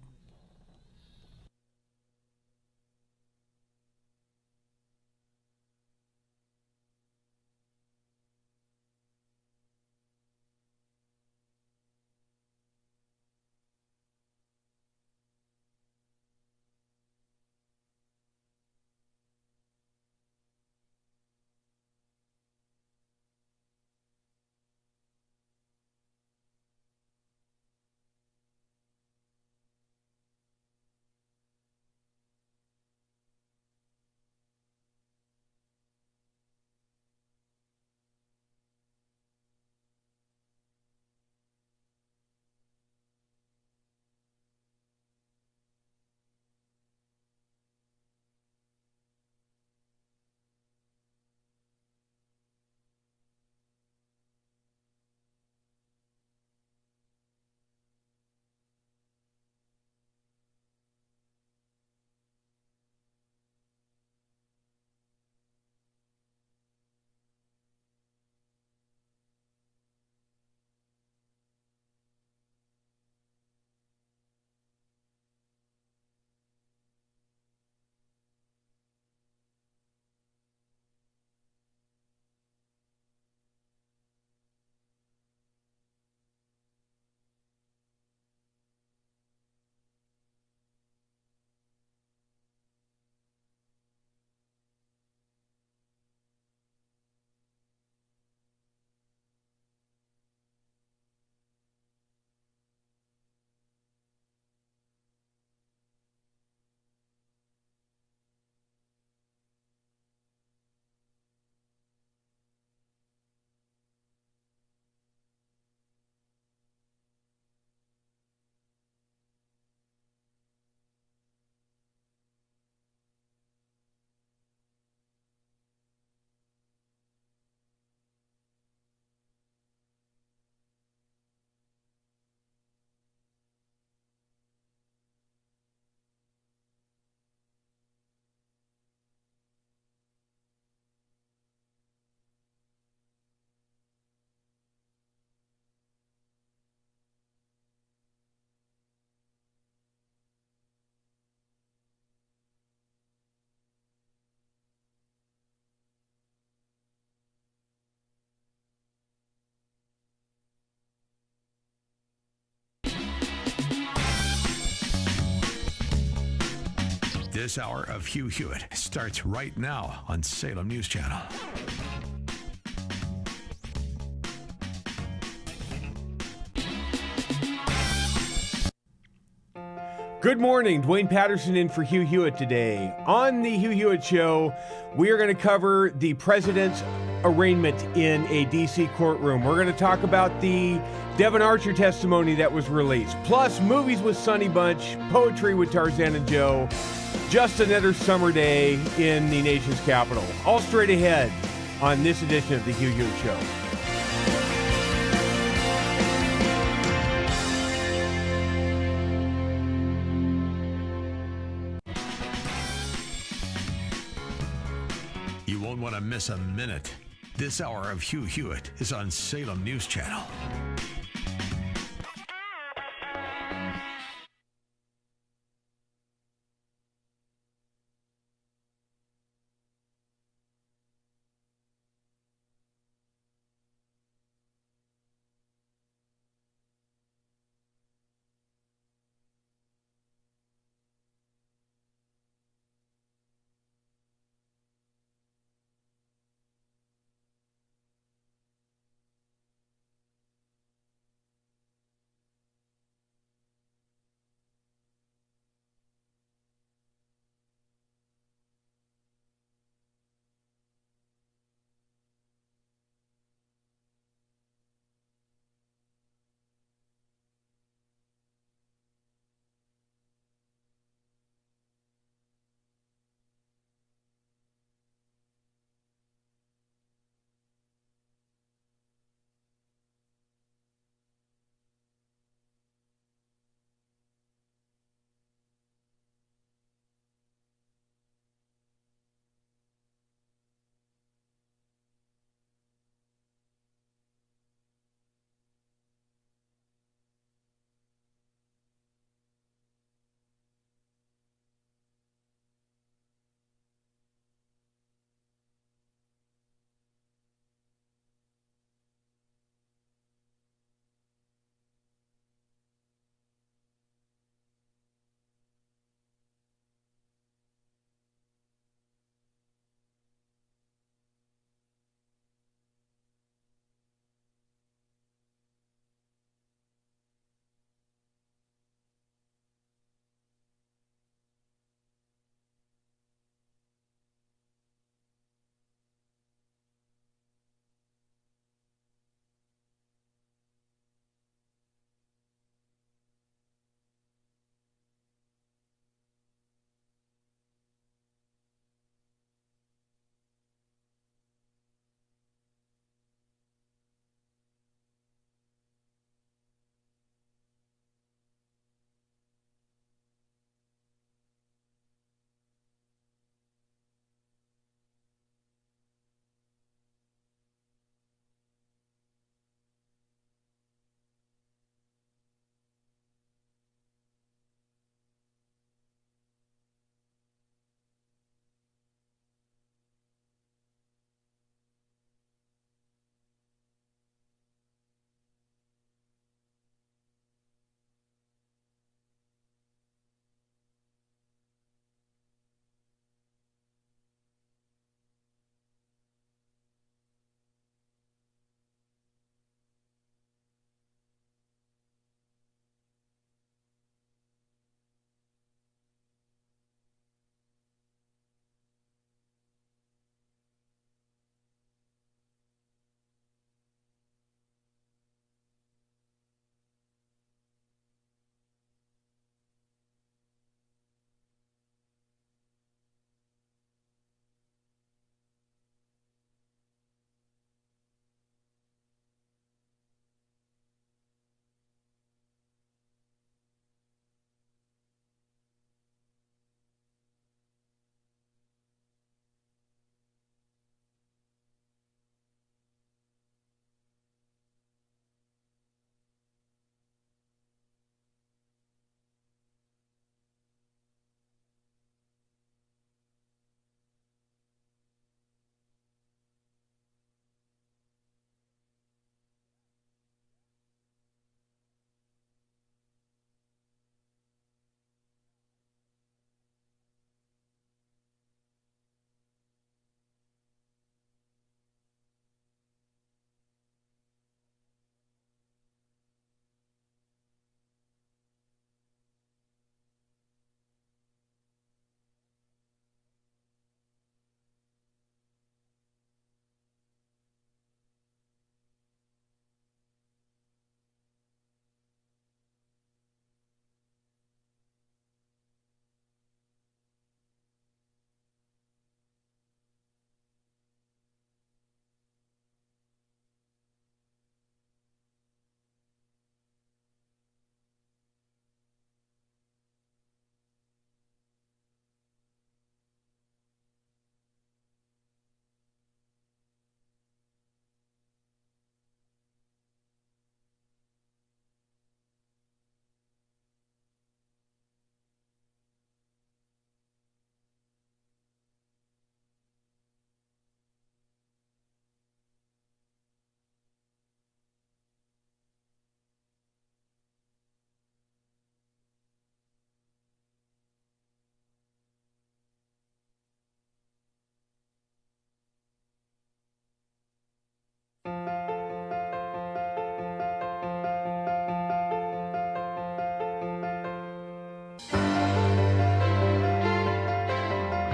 [SPEAKER 1] This hour of Hugh Hewitt starts right now on Salem News Channel.
[SPEAKER 2] Good morning. Duane Patterson in for Hugh Hewitt today. On the Hugh Hewitt Show, we are going to cover the president's arraignment in a D.C. courtroom. We're going to talk about the Devon Archer testimony that was released, plus movies with Sonny Bunch, poetry with Tarzana Joe, just another summer day in the nation's capital. All straight ahead on this edition of the Hugh Hewitt Show.
[SPEAKER 1] You won't want to miss a minute. This hour of Hugh Hewitt is on Salem News Channel.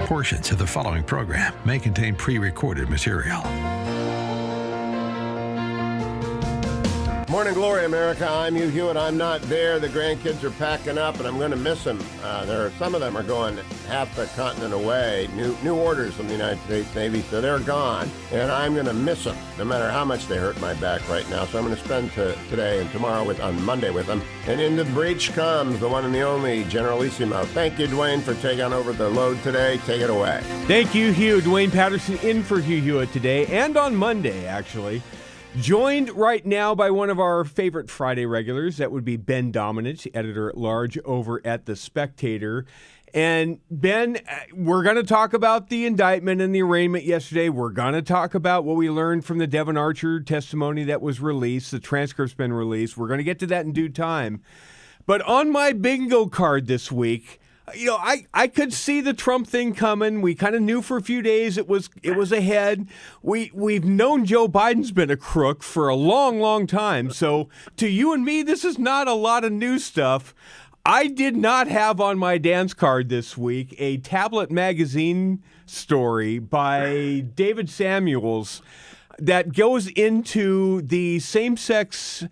[SPEAKER 1] Portions of the following program may contain pre-recorded material.
[SPEAKER 3] Morning glory, America. I'm Hugh Hewitt. I'm not there. The grandkids are packing up, and I'm going to miss them. Some of them are going half the continent away. New orders from the United States Navy, so they're gone, and I'm going to miss them, no matter how much they hurt my back right now. So I'm going to spend today and tomorrow on Monday with them. And in the breach comes the one and the only Generalissimo. Thank you, Duane, for taking over the load today. Take it away.
[SPEAKER 2] Thank you, Hugh. Duane Patterson in for Hugh Hewitt today, and on Monday, actually. Joined right now by one of our favorite Friday regulars. That would be Ben Domenech, editor-at-large over at The Spectator. And Ben, we're going to talk about the indictment and the arraignment yesterday. We're going to talk about what we learned from the Devon Archer testimony that was released. The transcript's been released. We're going to get to that in due time. But on my bingo card this week, you know, I could see the Trump thing coming. We kind of knew for a few days it was ahead. We've known Joe Biden's been a crook for a long, long time. So to you and me, this is not a lot of new stuff. I did not have on my dance card this week a Tablet magazine story by David Samuels that goes into the same-sex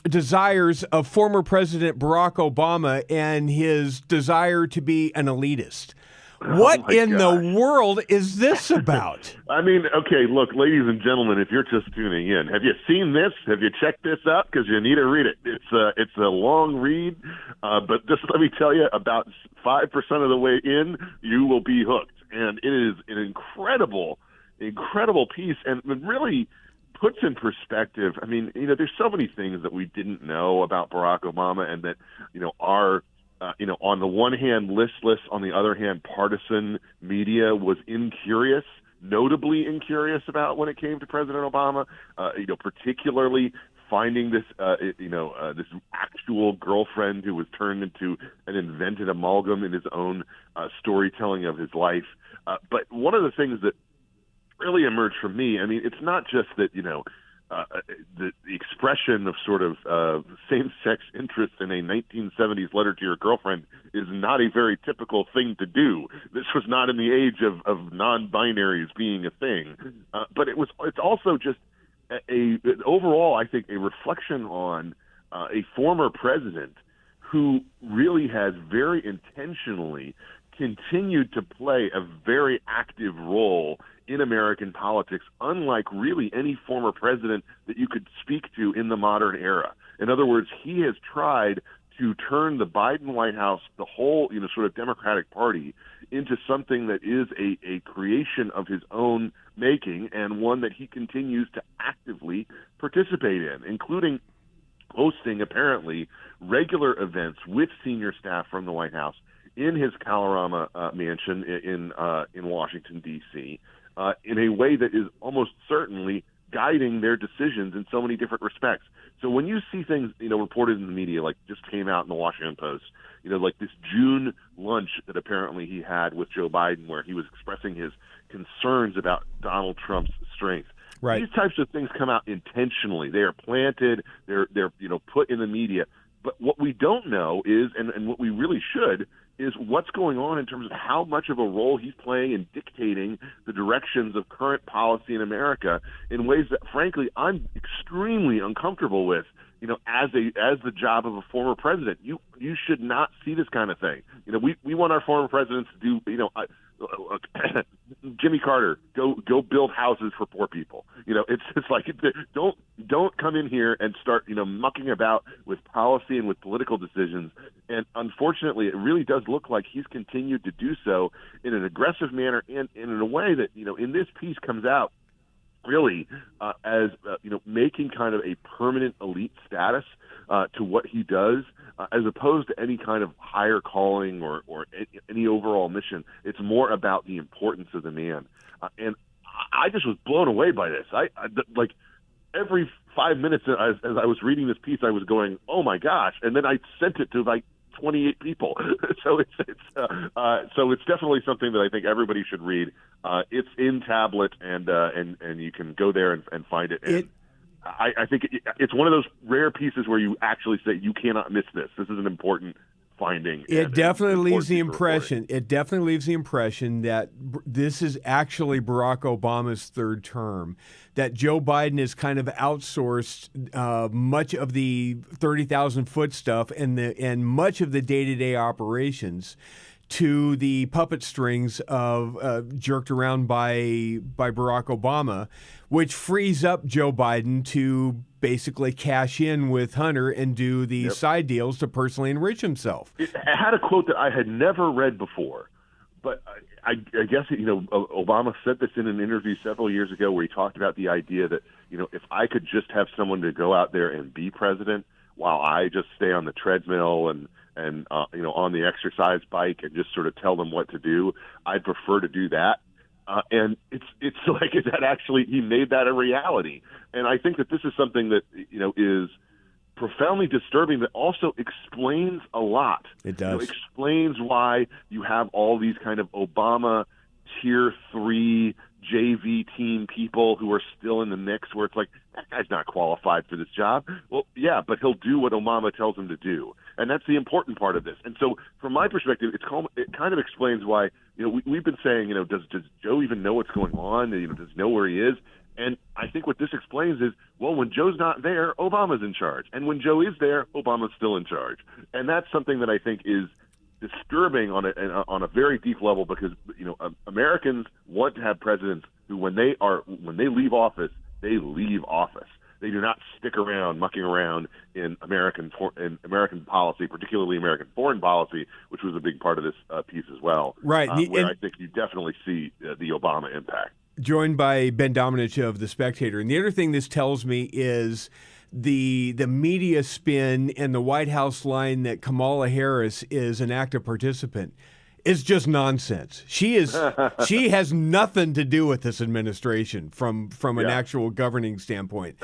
[SPEAKER 2] desires of former President Barack Obama and his desire to be an elitist. What the world is this about?
[SPEAKER 12] I mean, okay, look, ladies and gentlemen, if you're just tuning in, have you seen this? Have you checked this out? Because you need to read it. It's a long read, but just let me tell you, about 5% of the way in, you will be hooked. And it is an incredible piece, and it really puts in perspective. I mean, you know, there's so many things that we didn't know about Barack Obama, and that, you know, are, on the one hand listless, on the other hand this media was incurious, notably incurious about when it came to President Obama. Particularly finding this, this actual girlfriend who was turned into an invented amalgam in his own storytelling of his life. But one of the things that really emerged from me, I mean, it's not just that, the expression of sort of same-sex interest in a 1970s letter to your girlfriend is not a very typical thing to do. This was not in the age of non-binaries being a thing. But it's also just overall, I think, a reflection on a former president who really has very intentionally continued to play a very active role in American politics, unlike really any former president that you could speak to in the modern era. In other words, he has tried to turn the Biden White House, the whole, sort of Democratic Party, into something that is a creation of his own making, and one that he continues to actively participate in, including hosting, apparently, regular events with senior staff from the White House in his Kalorama mansion in Washington, D.C., in a way that is almost certainly guiding their decisions in so many different respects. So when you see things, reported in the media, like just came out in the Washington Post, like this June lunch that apparently he had with Joe Biden, where he was expressing his concerns about Donald Trump's strength. Right. These types of things come out intentionally. They are planted. They're put in the media. But what we don't know is, and what we really should, is what's going on in terms of how much of a role he's playing in dictating the directions of current policy in America in ways that, frankly, I'm extremely uncomfortable with. As the job of a former president, you should not see this kind of thing. We want our former presidents to do. Jimmy Carter, go build houses for poor people. It's like don't come in here and start mucking about with policy and with political decisions. And unfortunately, it really does look like he's continued to do so in an aggressive manner, and in a way that in this piece comes out really as making kind of a permanent elite status to what he does, as opposed to any kind of higher calling or any overall mission. It's more about the importance of the man. And I just was blown away by this. I like every 5 minutes as I was reading this piece, I was going, oh my gosh. And then I sent it to like 28 people. So it's definitely something that I think everybody should read. It's in tablet, and you can go there and find it. And I think it's one of those rare pieces where you actually say you cannot miss this. This is an important finding.
[SPEAKER 2] It definitely leaves the impression. It definitely leaves the impression that this is actually Barack Obama's third term. That Joe Biden has kind of outsourced much of the 30,000-foot stuff and much of the day-to-day operations to the puppet strings of jerked around by Barack Obama, which frees up Joe Biden to basically cash in with Hunter and do the side deals to personally enrich himself.
[SPEAKER 12] It had a quote that I had never read before, but I guess, Obama said this in an interview several years ago where he talked about the idea that, if I could just have someone to go out there and be president while I just stay on the treadmill and on the exercise bike and just sort of tell them what to do, I'd prefer to do that. And it's like that actually he made that a reality. And I think that this is something that, is profoundly disturbing, but also explains a lot.
[SPEAKER 2] It does.
[SPEAKER 12] Explains why you have all these kind of Obama tier 3 JV team people who are still in the mix where it's like, that guy's not qualified for this job. Well, yeah, but he'll do what Obama tells him to do. And that's the important part of this. And so from my perspective, it kind of explains why, we've been saying, does Joe even know what's going on? Does he know where he is? And I think what this explains is, well, when Joe's not there, Obama's in charge. And when Joe is there, Obama's still in charge. And that's something that I think is disturbing on a very deep level because, Americans want to have presidents who, when they leave office, they leave office. They do not stick around mucking around in American policy, particularly American foreign policy, which was a big part of this piece as well.
[SPEAKER 2] Right.
[SPEAKER 12] Where I think you definitely see the Obama impact.
[SPEAKER 2] Joined by Ben Domenech of The Spectator. And the other thing this tells me is the media spin and the White House line that Kamala Harris is an active participant is just nonsense. She has nothing to do with this administration from an actual governing standpoint.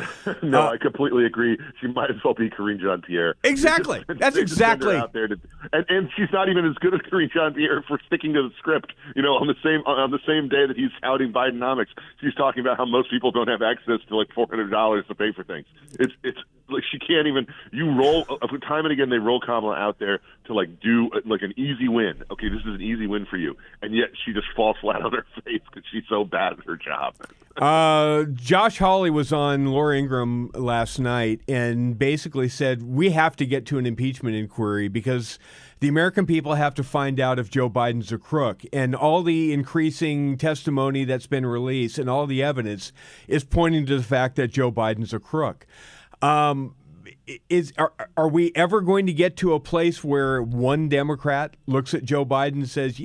[SPEAKER 12] No, I completely agree. She might as well be Karine Jean-Pierre.
[SPEAKER 2] Exactly. That's exactly.
[SPEAKER 12] Out there and she's not even as good as Karine Jean-Pierre for sticking to the script. On the same day that he's touting Bidenomics, she's talking about how most people don't have access to like $400 to pay for things. It's like she can't even. You roll time and again. They roll Kamala out there to like do like an easy win. Okay, this is an easy win for you, and yet she just falls flat on her face because she's so bad at her job.
[SPEAKER 2] Josh Hawley was on Laura Ingraham last night and basically said we have to get to an impeachment inquiry because the American people have to find out if Joe Biden's a crook. And all the increasing testimony that's been released and all the evidence is pointing to the fact that Joe Biden's a crook. Are we ever going to get to a place where one Democrat looks at Joe Biden and says,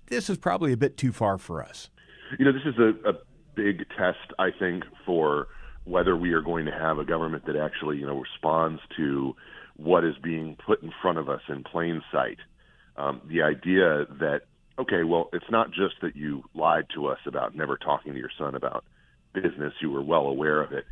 [SPEAKER 2] this is probably a bit too far for us?
[SPEAKER 12] This is a big test, I think, for whether we are going to have a government that actually, responds to what is being put in front of us in plain sight. The idea that, okay, well, it's not just that you lied to us about never talking to your son about business. You were well aware of it.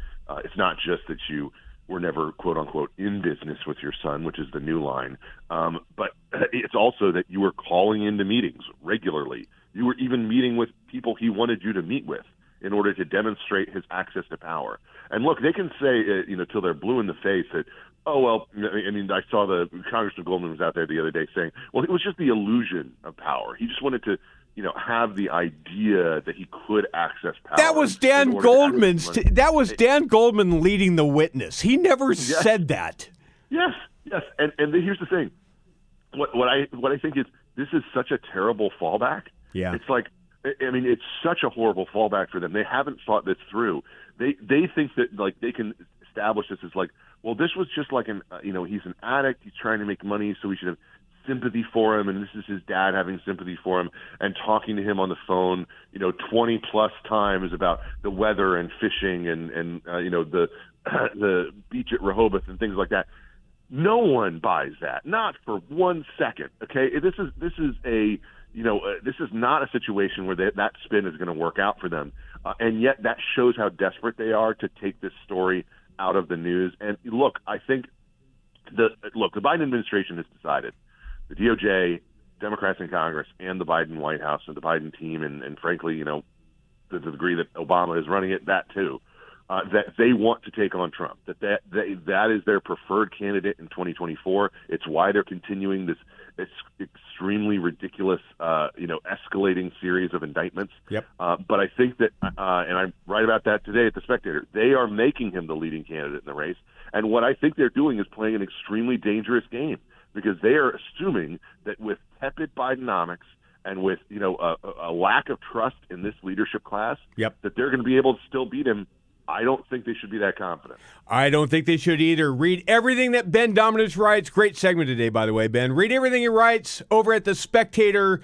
[SPEAKER 12] It's not just that you were never, quote unquote, in business with your son, which is the new line. But it's also that you were calling into meetings regularly. You were even meeting with people he wanted you to meet with in order to demonstrate his access to power. And look, they can say, till they're blue in the face that, oh, well, I saw the Congressman Goldman was out there the other day saying, well, it was just the illusion of power. He just wanted to, have the idea that he could access power.
[SPEAKER 2] That was Dan Goldman's. That was Dan Goldman leading the witness. He never said that.
[SPEAKER 12] Yes. And here's the thing. What I think is this is such a terrible fallback.
[SPEAKER 2] Yeah.
[SPEAKER 12] It's like, it's such a horrible fallback for them. They haven't thought this through. They think that like they can establish this as like, well, this was just like he's an addict. He's trying to make money, so we should have sympathy for him, and this is his dad having sympathy for him and talking to him on the phone, 20 plus times about the weather and fishing and the beach at Rehoboth and things like that. No one buys that, not for 1 second. Okay, this is this is not a situation where that spin is going to work out for them, and yet that shows how desperate they are to take this story out of the news. And look, I think the Biden administration has decided. The DOJ, Democrats in Congress, and the Biden White House and the Biden team, and frankly, the degree that Obama is running it, that too, that they want to take on Trump, that is their preferred candidate in 2024. It's why they're continuing this extremely ridiculous, escalating series of indictments.
[SPEAKER 2] Yep.
[SPEAKER 12] But I think that, and I write about that today at the Spectator, they are making him the leading candidate in the race. And what I think they're doing is playing an extremely dangerous game, because they are assuming that with tepid Bidenomics and with a lack of trust in this leadership class,
[SPEAKER 2] yep,
[SPEAKER 12] that they're going to be able to still beat him. I don't think they should be that confident.
[SPEAKER 2] I don't think they should either. Read everything that Ben Domenech writes. Great segment today, by the way, Ben. Read everything he writes over at the Spectator.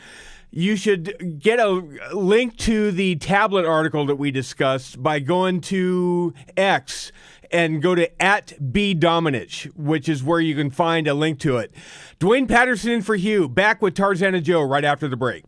[SPEAKER 2] You should get a link to the tablet article that we discussed by going to X and go to @BDomenech, which is where you can find a link to it. Duane Patterson in for Hugh, back with Tarzana Joe right after the break.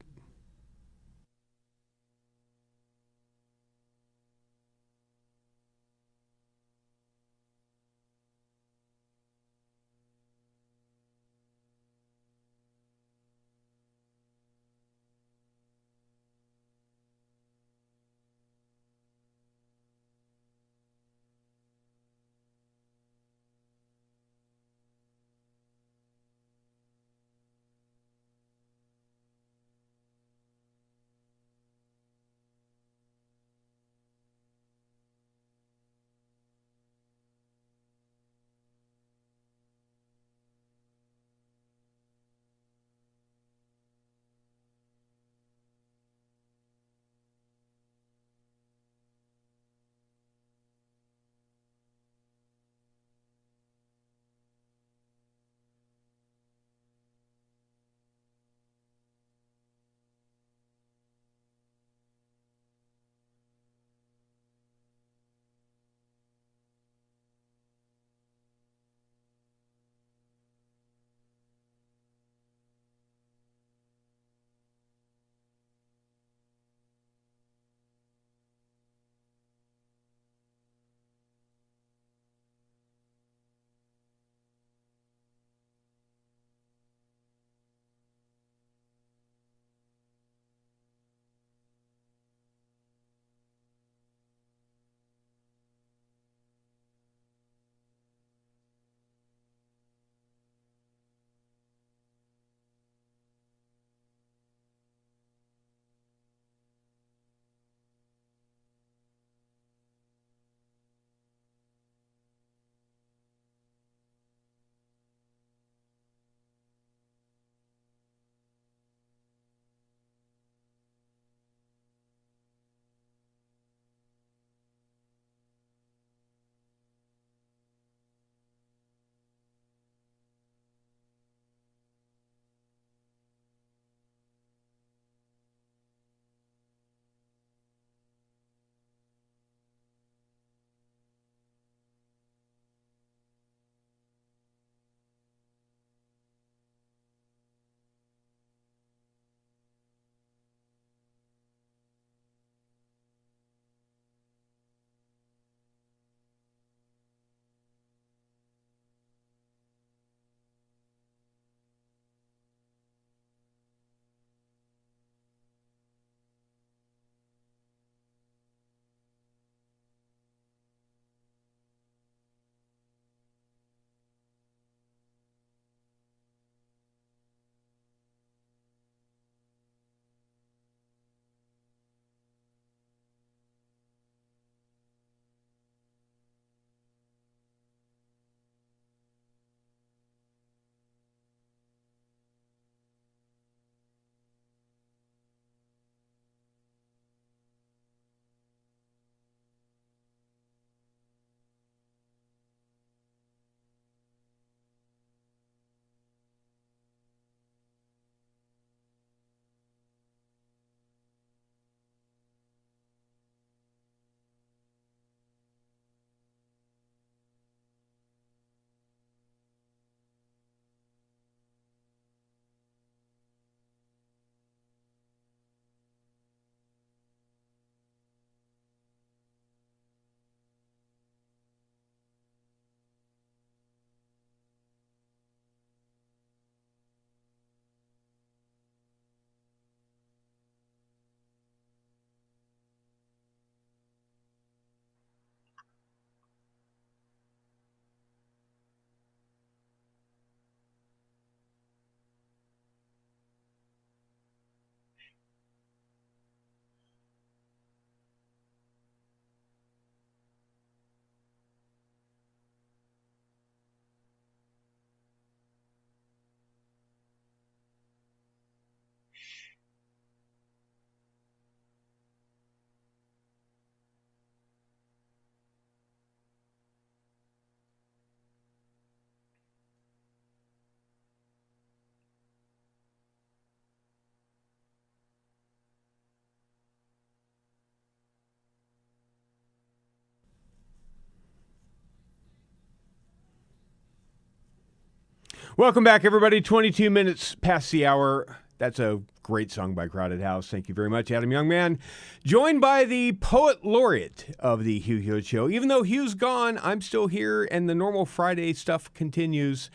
[SPEAKER 2] Welcome back, everybody. 22 minutes past the hour. That's a great song by Crowded House. Thank you very much, Adam Youngman. Joined by the poet laureate of the Hugh Hewitt Show. Even though Hugh's gone, I'm still here, and the normal Friday stuff continues.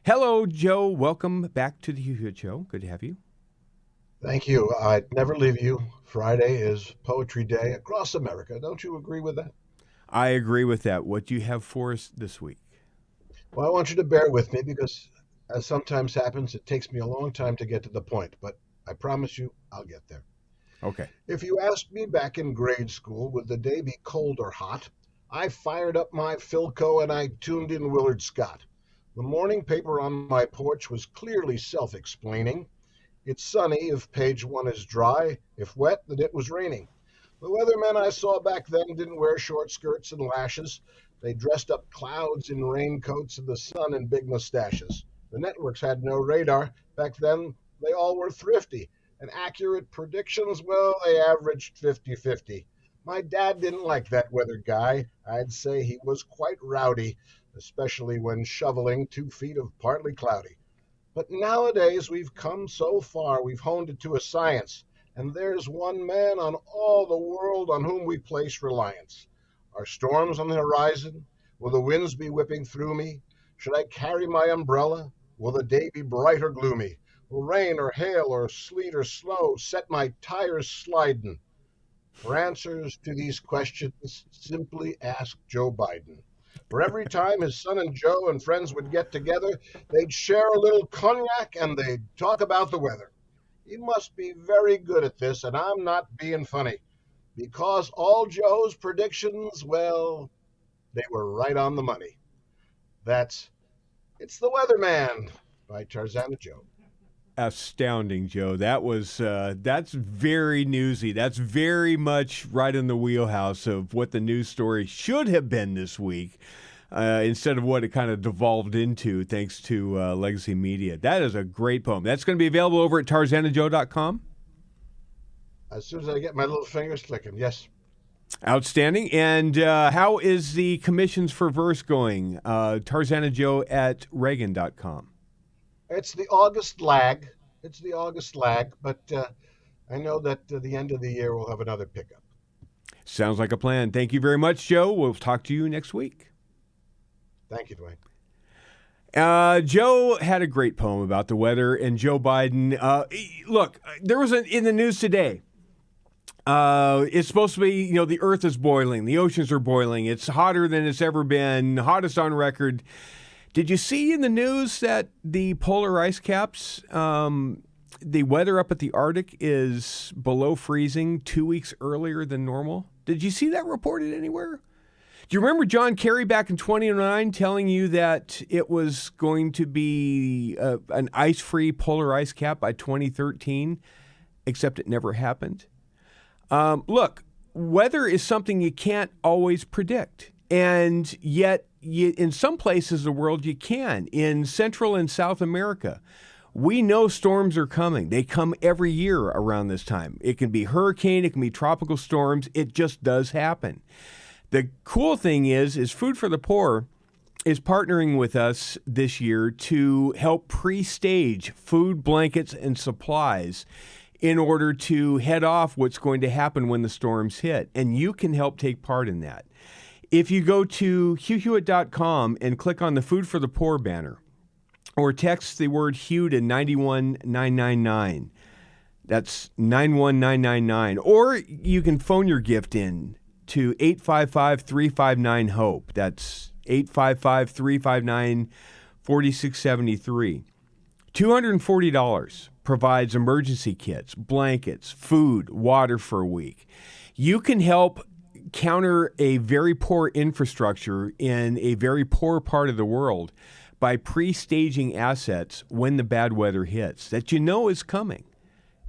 [SPEAKER 2] Hello, Joe. Welcome back to the Hugh Hewitt Show. Good to have you.
[SPEAKER 13] Thank you. I'd never leave you. Friday is Poetry Day across America. Don't you agree with that?
[SPEAKER 2] I agree with that. What do you have for us this week?
[SPEAKER 13] Well, I want you to bear with me because, as sometimes happens, it takes me a long time to get to the point, but I promise you I'll get there.
[SPEAKER 2] Okay.
[SPEAKER 13] If you asked me back in grade school, would the day be cold or hot, I fired up my Philco and I tuned in Willard Scott. The morning paper on my porch was clearly self-explaining. It's sunny if page one is dry, if wet, then it was raining. The weathermen I saw back then didn't wear short skirts and lashes. They dressed up clouds in raincoats and the sun in big mustaches. The networks had no radar. Back then, they all were thrifty. And accurate predictions, well, they averaged 50-50. My dad didn't like that weather guy. I'd say he was quite rowdy, especially when shoveling 2 feet of partly cloudy. But nowadays, we've come so far, we've honed it to a science. And there's one man on all the world on whom we place reliance. Are storms on the horizon? Will the winds be whipping through me? Should I carry my umbrella? Will the day be bright or gloomy? Will rain or hail or sleet or snow set my tires sliding? For answers to these questions, simply ask Joe Biden. For every time his son and Joe and friends would get together, they'd share a little cognac and they'd talk about the weather. He must be very good at this, and I'm not being funny. Because all Joe's predictions, well, they were right on the money. It's the Weatherman by Tarzana Joe.
[SPEAKER 2] Astounding, Joe. That's very newsy. That's very much right in the wheelhouse of what the news story should have been this week, instead of what it kind of devolved into thanks to Legacy Media. That is a great poem. That's going to be available over at tarzanajoe.com.
[SPEAKER 13] As soon as I get my little fingers clicking, yes.
[SPEAKER 2] Outstanding. And how is the commissions for verse going? Tarzana Joe at Reagan.com.
[SPEAKER 13] It's the August lag. But I know that the end of the year we'll have another pickup.
[SPEAKER 2] Sounds like a plan. Thank you very much, Joe. We'll talk to you next week.
[SPEAKER 13] Thank you, Duane.
[SPEAKER 2] Joe had a great poem about the weather and Joe Biden. Look, there was in the news today. It's supposed to be, the earth is boiling. The oceans are boiling. It's hotter than it's ever been, hottest on record. Did you see in the news that the polar ice caps, the weather up at the Arctic is below freezing 2 weeks earlier than normal? Did you see that reported anywhere? Do you remember John Kerry back in 2009 telling you that it was going to be an ice-free polar ice cap by 2013, except it never happened? Look, weather is something you can't always predict, and yet in some places of the world you can. In Central and South America, we know storms are coming. They come every year around this time. It can be hurricane, it can be tropical storms. It just does happen. The cool thing is Food for the Poor is partnering with us this year to help pre-stage food, blankets, and supplies in order to head off what's going to happen when the storms hit. And you can help take part in that. If you go to HughHewitt.com and click on the Food for the Poor banner, or text the word Hugh to 91999. That's 91999. Or you can phone your gift in to 855-359-HOPE. That's 855-359-4673. $240 provides emergency kits, blankets, food, water for a week. You can help counter a very poor infrastructure in a very poor part of the world by pre-staging assets when the bad weather hits that is coming,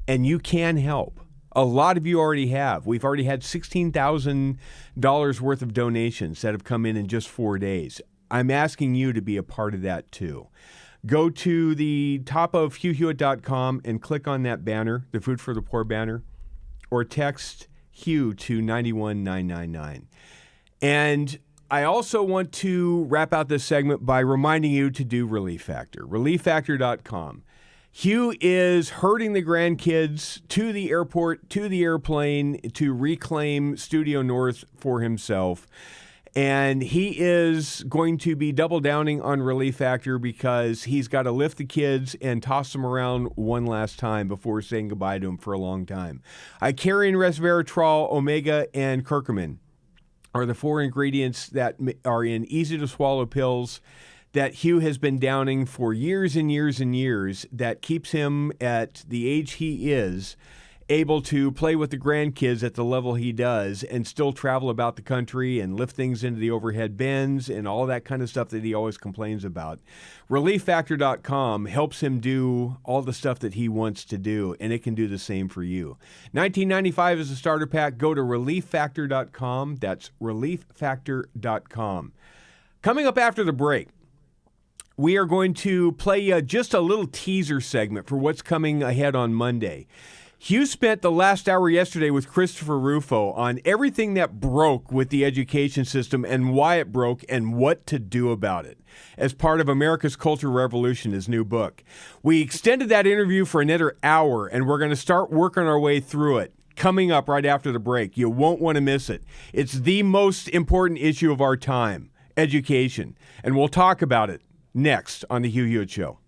[SPEAKER 2] and you can help. A lot of you already have. We've already had $16,000 worth of donations that have come in just 4 days. I'm asking you to be a part of that too. Go to the top of HughHewitt.com and click on that banner, the Food for the Poor banner, or text Hugh to 91999. And I also want to wrap out this segment by reminding you to do Relief Factor, relieffactor.com. Hugh is herding the grandkids to the airport, to the airplane, to reclaim Studio North for himself. And he is going to be double downing on Relief Factor because he's got to lift the kids and toss them around one last time before saying goodbye to them for a long time. Icarian, resveratrol, omega, and curcumin are the 4 ingredients that are in easy-to-swallow pills that Hugh has been downing for years and years and years that keeps him at the age he is able to play with the grandkids at the level he does and still travel about the country and lift things into the overhead bins and all that kind of stuff that he always complains about. ReliefFactor.com helps him do all the stuff that he wants to do, and it can do the same for you. $19.95 is a starter pack. Go to ReliefFactor.com. That's ReliefFactor.com. Coming up after the break, we are going to play just a little teaser segment for what's coming ahead on Monday. Hugh spent the last hour yesterday with Christopher Rufo on everything that broke with the education system and why it broke and what to do about it as part of America's Culture Revolution, his new book. We extended that interview for another hour, and we're going to start working our way through it. Coming up right after the break. You won't want to miss it. It's the most important issue of our time, education, and we'll talk about it next on The Hugh Hewitt Show.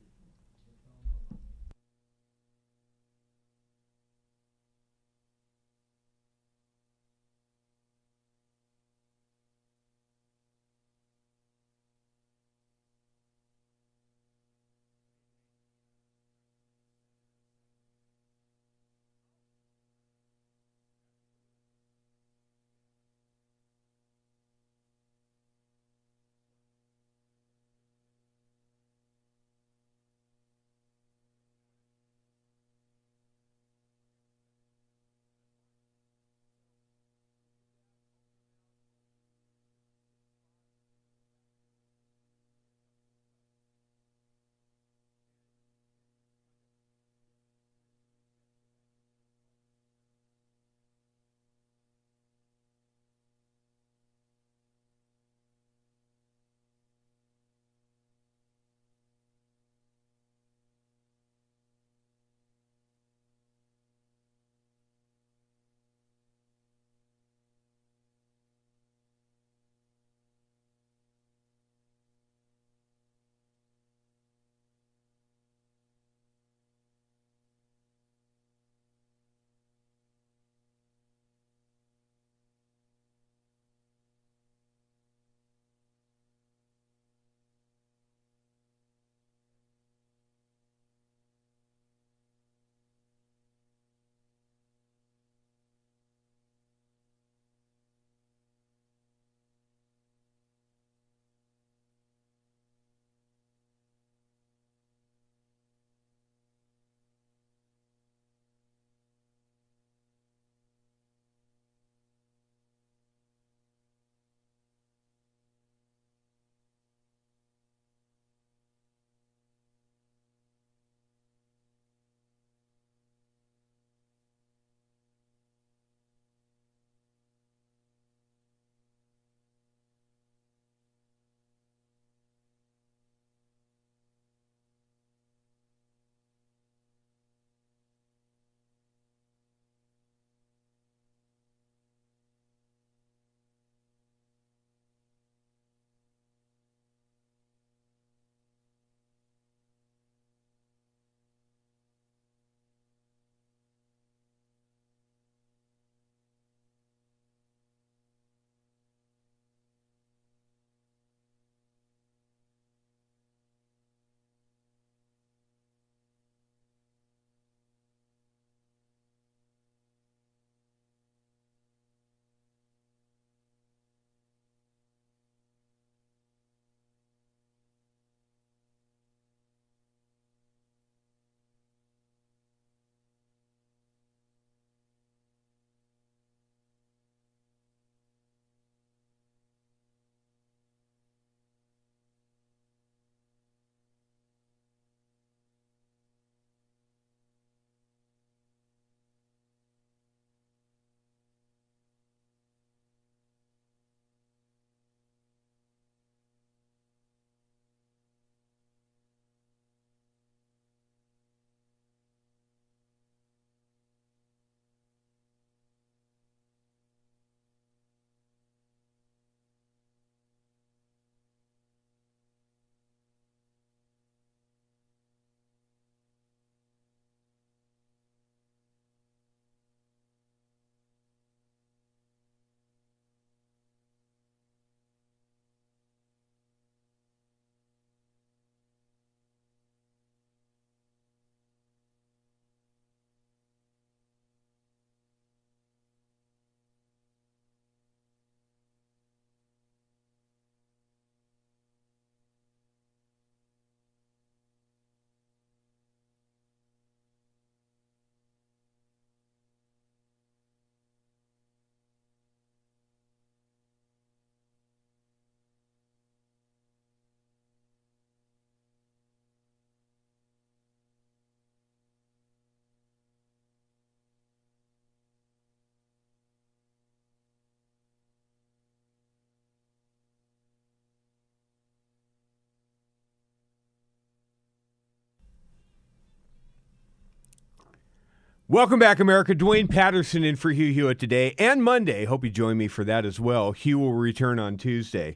[SPEAKER 2] Welcome back, America. Duane Patterson in for Hugh Hewitt today and Monday. Hope you join me for that as well. Hugh will return on Tuesday.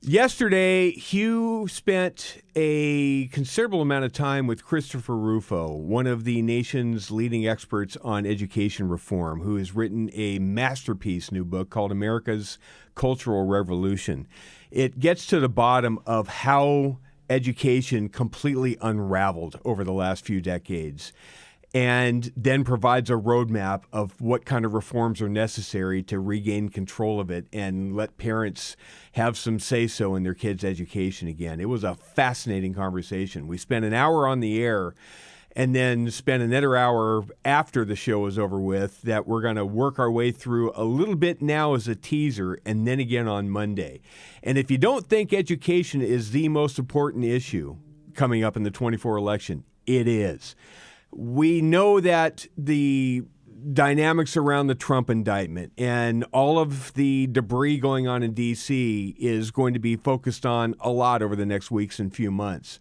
[SPEAKER 2] Yesterday, Hugh spent a considerable amount of time with Christopher Rufo, one of the nation's leading experts on education reform, who has written a masterpiece new book called America's Cultural Revolution. It gets to the bottom of how education completely unraveled over the last few decades, and then provides a roadmap of what kind of reforms are necessary to regain control of it and let parents have some say-so in their kids' education again. It was a fascinating conversation. We spent an hour on the air and then spent another hour after the show was over with that we're going to work our way through a little bit now as a teaser and then again on Monday. And if you don't think education is the most important issue coming up in the 24 election, it is. We know that the dynamics around the Trump indictment and all of the debris going on in D.C. is going to be focused on a lot over the next weeks and few months.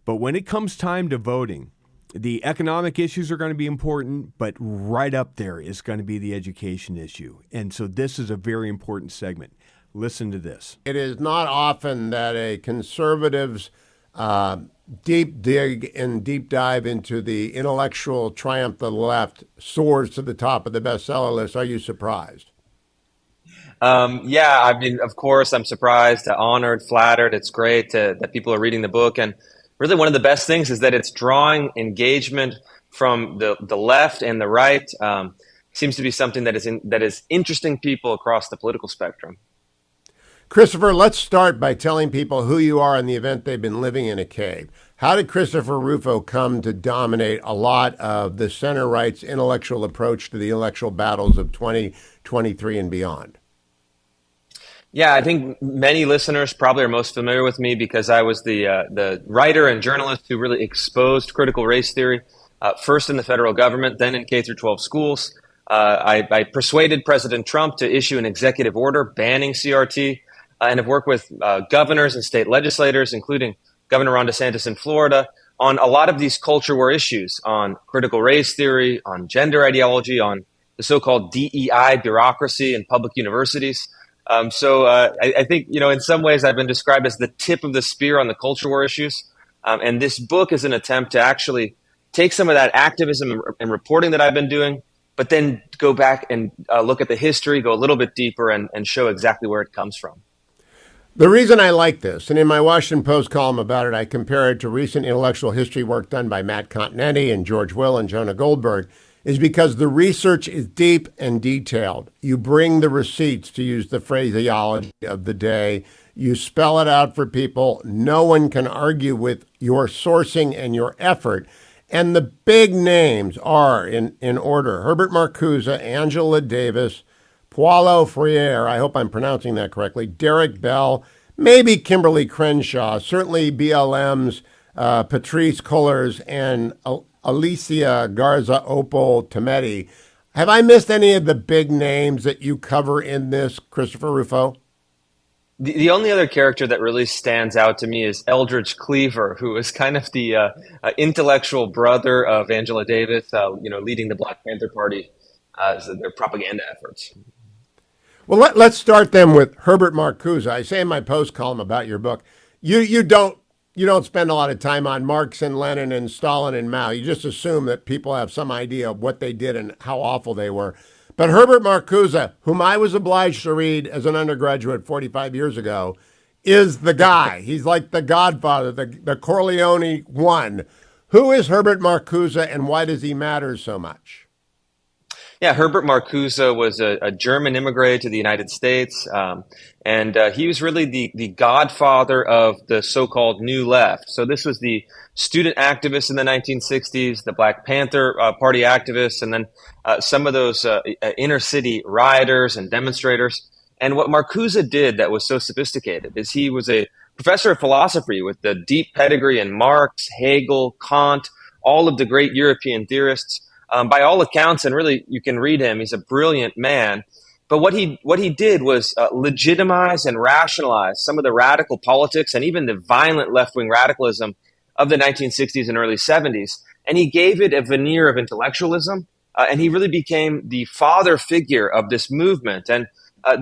[SPEAKER 2] But when it comes time to voting, the economic issues are going to be important, but right up there is going to be the education issue. And so this is a very important segment. Listen to this.
[SPEAKER 3] It is not often that a conservative's deep dig and deep dive into the intellectual triumph of the left soars to the top of the bestseller list. Are you surprised?
[SPEAKER 14] Yeah, I mean, of course, I'm surprised, honored, flattered. It's great that people are reading the book. And really one of the best things is that it's drawing engagement from the left and the right. Seems to be something that is interesting people across the political spectrum.
[SPEAKER 3] Christopher, let's start by telling people who you are in the event they've been living in a cave. How did Christopher Rufo come to dominate a lot of the center-right's intellectual approach to the intellectual battles of 2023 and beyond?
[SPEAKER 14] Yeah, I think many listeners probably are most familiar with me because I was the writer and journalist who really exposed critical race theory, first in the federal government, then in K-12 schools. I persuaded President Trump to issue an executive order banning CRT, and have worked with governors and state legislators, including Governor Ron DeSantis in Florida, on a lot of these culture war issues, on critical race theory, on gender ideology, on the so-called DEI bureaucracy in public universities. So I think, in some ways I've been described as the tip of the spear on the culture war issues. And this book is an attempt to actually take some of that activism and reporting that I've been doing, but then go back and look at the history, go a little bit deeper and show exactly where it comes from.
[SPEAKER 3] The reason I like this, and in my Washington Post column about it, I compare it to recent intellectual history work done by Matt Continetti and George Will and Jonah Goldberg, is because the research is deep and detailed. You bring the receipts, to use the phraseology of the day. You spell it out for people. No one can argue with your sourcing and your effort. And the big names are, in order, Herbert Marcuse, Angela Davis, Paulo Freire, I hope I'm pronouncing that correctly, Derek Bell, maybe Kimberly Crenshaw, certainly BLM's Patrice Cullors and Alicia Garza Opal Tometi. Have I missed any of the big names that you cover in this, Christopher Rufo?
[SPEAKER 14] The only other character that really stands out to me is Eldridge Cleaver, who is kind of the intellectual brother of Angela Davis, leading the Black Panther Party, their propaganda efforts.
[SPEAKER 3] Well, let's start then with Herbert Marcuse. I say in my post column about your book, you don't spend a lot of time on Marx and Lenin and Stalin and Mao. You just assume that people have some idea of what they did and how awful they were. But Herbert Marcuse, whom I was obliged to read as an undergraduate 45 years ago, is the guy. He's like the godfather, the Corleone one. Who is Herbert Marcuse and why does he matter so much?
[SPEAKER 14] Yeah, Herbert Marcuse was a German immigrant to the United States, and he was really the godfather of the so-called New Left. So this was the student activists in the 1960s, the Black Panther Party activists, and then some of those inner city rioters and demonstrators. And what Marcuse did that was so sophisticated is he was a professor of philosophy with the deep pedigree in Marx, Hegel, Kant, all of the great European theorists. By all accounts, and really you can read him, he's a brilliant man. But what he did was legitimize and rationalize some of the radical politics and even the violent left-wing radicalism of the 1960s and early 70s. and he gave it a veneer of intellectualism, and he really became the father figure of this movement. And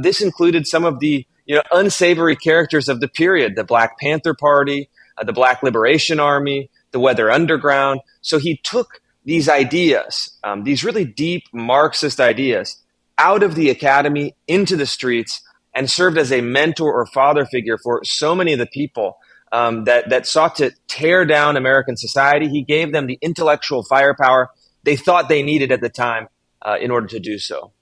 [SPEAKER 14] this included some of the unsavory characters of the period, the Black Panther Party, the Black Liberation Army, the Weather Underground. So he took these ideas, these really deep Marxist ideas, out of the academy into the streets and served as a mentor or father figure for so many of the people that sought to tear down American society. He gave them the intellectual firepower they thought they needed at the time in order to do so.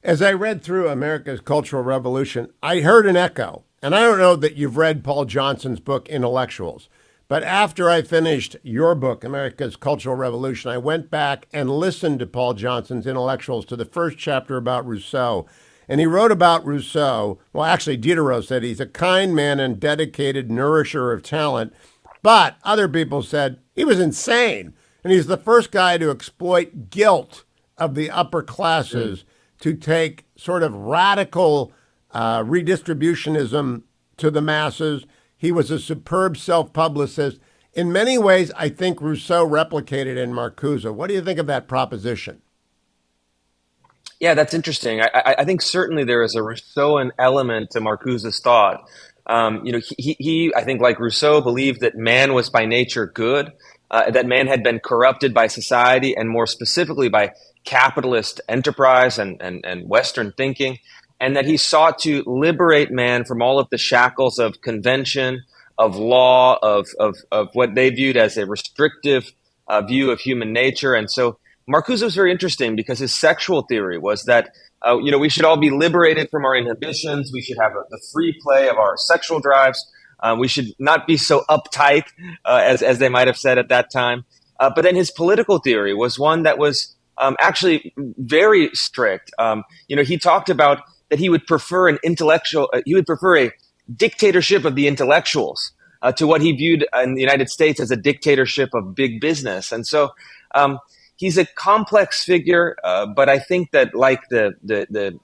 [SPEAKER 3] As I read through America's Cultural Revolution, I heard an echo. And I don't know that you've read Paul Johnson's book, Intellectuals. But after I finished your book, America's Cultural Revolution, I went back and listened to Paul Johnson's Intellectuals, to the first chapter about Rousseau. And he wrote about Rousseau. Well, actually, Diderot said he's a kind man and dedicated nourisher of talent. But other people said he was insane. And he's the first guy to exploit guilt of the upper classes to take sort of radical redistributionism to the masses. He was a superb self-publicist. In many ways, I think Rousseau replicated in Marcuse. What do you think of that proposition?
[SPEAKER 14] Yeah, that's interesting. I think certainly there is a Rousseauan element to Marcuse's thought. He, I think, like Rousseau, believed that man was by nature good, that man had been corrupted by society, and more specifically by capitalist enterprise and Western thinking, and that he sought to liberate man from all of the shackles of convention, of law, of what they viewed as a restrictive view of human nature. And so Marcuse was very interesting because his sexual theory was that we should all be liberated from our inhibitions. We should have the free play of our sexual drives. We should not be so uptight, as they might have said at that time. But then his political theory was one that was actually very strict. He talked about that he would prefer a dictatorship of the intellectuals to what he viewed in the United States as a dictatorship of big business. And so he's a complex figure, but I think that like the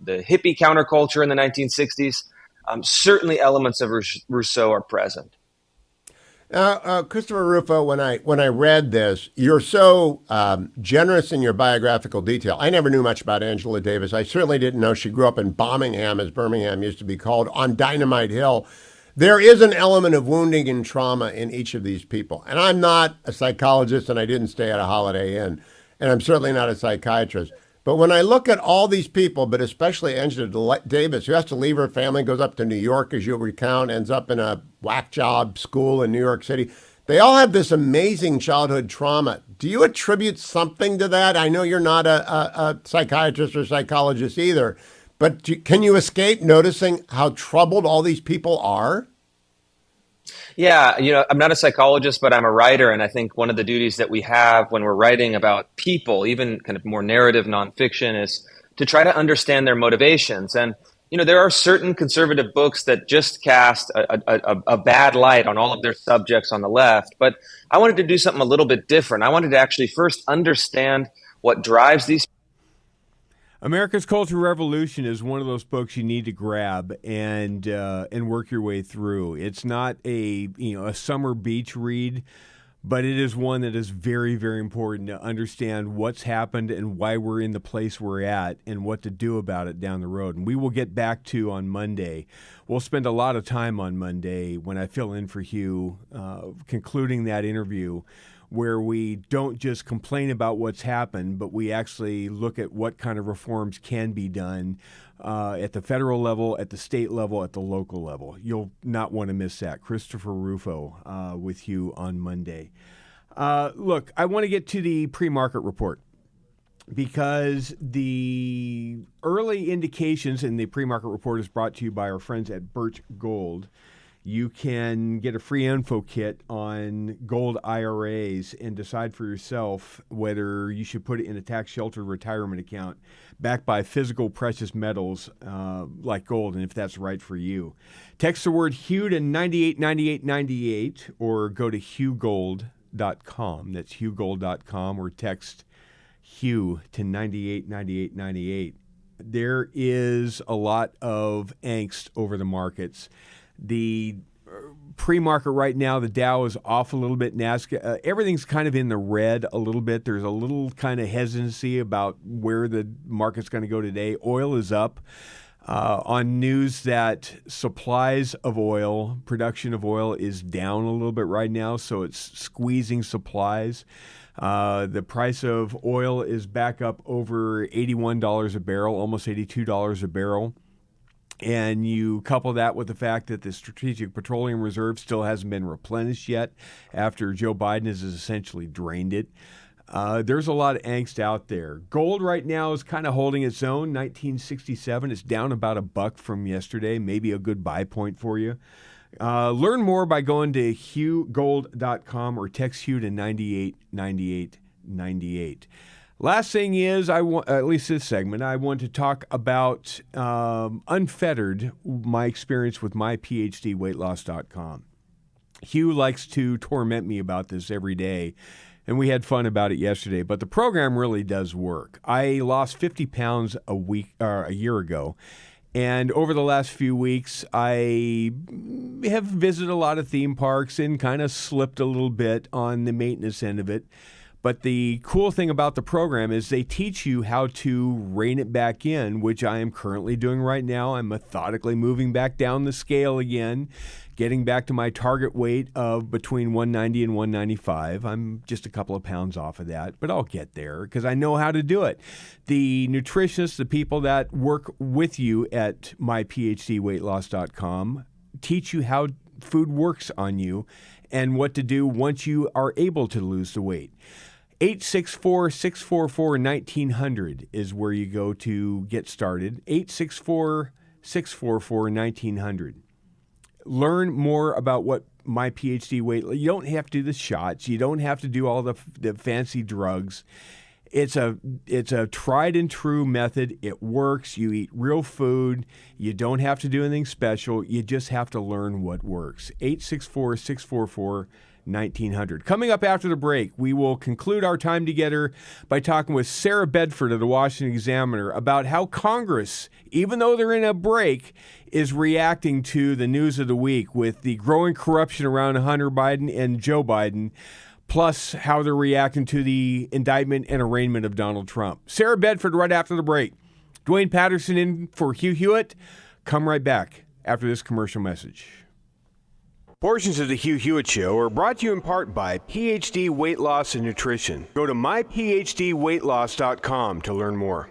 [SPEAKER 14] hippie counterculture in the 1960s, certainly elements of Rousseau are present.
[SPEAKER 3] Christopher Rufo, when I read this, you're so generous in your biographical detail. I never knew much about Angela Davis. I certainly didn't know she grew up in Bombingham, as Birmingham used to be called, on Dynamite Hill. There is an element of wounding and trauma in each of these people. And I'm not a psychologist, and I didn't stay at a Holiday Inn, and I'm certainly not a psychiatrist. But when I look at all these people, but especially Angela Davis, who has to leave her family, goes up to New York, as you'll recount, ends up in a whack job school in New York City. They all have this amazing childhood trauma. Do you attribute something to that? I know you're not a psychiatrist or psychologist either, but can you escape noticing how troubled all these people are?
[SPEAKER 14] Yeah, I'm not a psychologist, but I'm a writer. And I think one of the duties that we have when we're writing about people, even kind of more narrative nonfiction, is to try to understand their motivations. And, there are certain conservative books that just cast a bad light on all of their subjects on the left. But I wanted to do something a little bit different. I wanted to actually first understand what drives these.
[SPEAKER 2] America's Cultural Revolution is one of those books you need to grab and work your way through. It's not a summer beach read, but it is one that is very, very important to understand what's happened and why we're in the place we're at and what to do about it down the road. And we will get back to on Monday. We'll spend a lot of time on Monday when I fill in for Hugh, concluding that interview, where we don't just complain about what's happened, but we actually look at what kind of reforms can be done at the federal level, at the state level, at the local level. You'll not want to miss that. Christopher Rufo with you on Monday. Look, I want to get to the pre-market report because the early indications in the pre-market report is brought to you by our friends at Birch Gold. You can get a free info kit on gold IRAs and decide for yourself whether you should put it in a tax-sheltered retirement account backed by physical precious metals like gold, and if that's right for you. Text the word Hugh to 989898 or go to hughgold.com. That's hughgold.com, or text Hugh to 989898. There is a lot of angst over the markets. The pre-market right now, the Dow is off a little bit. NASDAQ, everything's kind of in the red a little bit. There's a little kind of hesitancy about where the market's going to go today. Oil is up on news that supplies of oil, production of oil is down a little bit right now, so it's squeezing supplies. The price of oil is back up over $81 a barrel, almost $82 a barrel. And you couple that with the fact that the Strategic Petroleum Reserve still hasn't been replenished yet after Joe Biden has essentially drained it. There's a lot of angst out there. Gold right now is kind of holding its own, 1967. It's down about $1 from yesterday, maybe a good buy point for you. Learn more by going to hughgold.com or text Hugh to 989898. Last thing is, at least this segment, I want to talk about Unfettered, my experience with myphdweightloss.com. Hugh likes to torment me about this every day, and we had fun about it yesterday, but the program really does work. I lost 50 pounds a year ago, and over the last few weeks, I have visited a lot of theme parks and kind of slipped a little bit on the maintenance end of it. But the cool thing about the program is they teach you how to rein it back in, which I am currently doing right now. I'm methodically moving back down the scale again, getting back to my target weight of between 190 and 195. I'm just a couple of pounds off of that, but I'll get there because I know how to do it. The nutritionists, the people that work with you at myphdweightloss.com, teach you how food works on you and what to do once you are able to lose the weight. 864-644-1900 is where you go to get started. 864-644-1900. Learn more about what my PhD weight. You don't have to do the shots. You don't have to do all the fancy drugs. It's a tried and true method. It works. You eat real food. You don't have to do anything special. You just have to learn what works. 864-644-1900. Coming up after the break, we will conclude our time together by talking with Sarah Bedford of the Washington Examiner about how Congress, even though they're in a break, is reacting to the news of the week with the growing corruption around Hunter Biden and Joe Biden, plus how they're reacting to the indictment and arraignment of Donald Trump. Sarah Bedford right after the break. Duane Patterson in for Hugh Hewitt. Come right back after this commercial message. Portions of the Hugh Hewitt Show are brought to you in part by PhD Weight Loss and Nutrition. Go to myphdweightloss.com to learn more.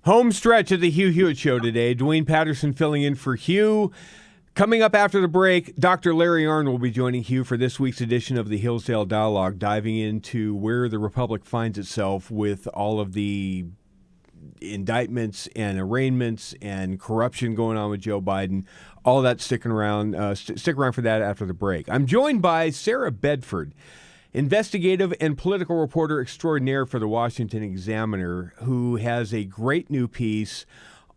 [SPEAKER 2] Home stretch of the Hugh Hewitt Show today. Duane Patterson filling in for Hugh. Coming up after the break, Dr. Larry Arnn will be joining Hugh for this week's edition of the Hillsdale Dialogue, diving into where the Republic finds itself with all of the indictments and arraignments and corruption going on with Joe Biden. All that sticking around. Stick around for that after the break. I'm joined by Sarah Bedford, investigative and political reporter extraordinaire for the Washington Examiner, who has a great new piece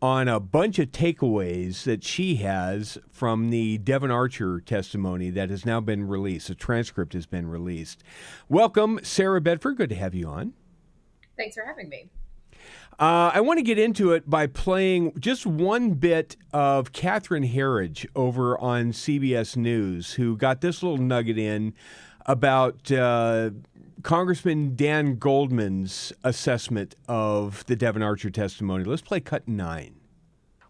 [SPEAKER 2] on a bunch of takeaways that she has from the Devon Archer testimony that has now been released. A transcript has been released. Welcome, Sarah Bedford. Good to have you on.
[SPEAKER 15] Thanks for having me.
[SPEAKER 2] I want to get into it by playing just one bit of Catherine Herridge over on CBS News, who got this little nugget in about Congressman Dan Goldman's assessment of the Devon Archer testimony. Let's play cut 9.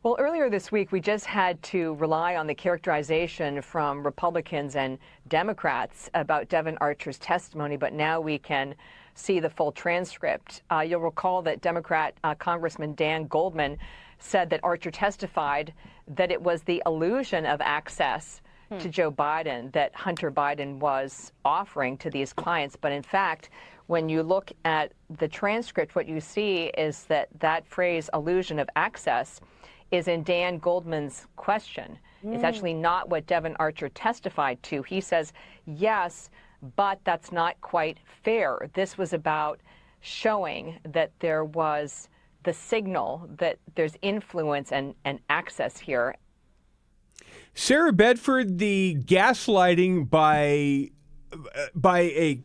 [SPEAKER 16] Well, earlier this week, we just had to rely on the characterization from Republicans and Democrats about Devon Archer's testimony, but now we can see the full transcript. You'll recall that Democrat Congressman Dan Goldman said that Archer testified that it was the illusion of access to Joe Biden that Hunter Biden was offering to these clients. But in fact, when you look at the transcript, what you see is that that phrase, illusion of access, is in Dan Goldman's question. It's actually not what Devon Archer testified to. He says, yes, but that's not quite fair. This was about showing that there was the signal that there's influence and access here.
[SPEAKER 2] Sarah Bedford, the gaslighting by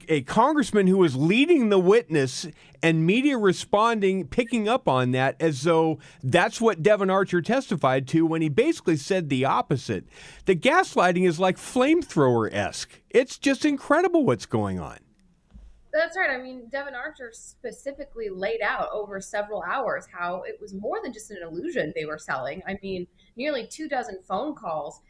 [SPEAKER 2] a congressman who was leading the witness and media responding, picking up on that as though that's what Devon Archer testified to when he basically said the opposite. The gaslighting is like flamethrower-esque. It's just incredible what's going on.
[SPEAKER 15] That's right. I mean, Devon Archer specifically laid out over several hours how it was more than just an illusion they were selling. I mean, nearly 24 phone calls,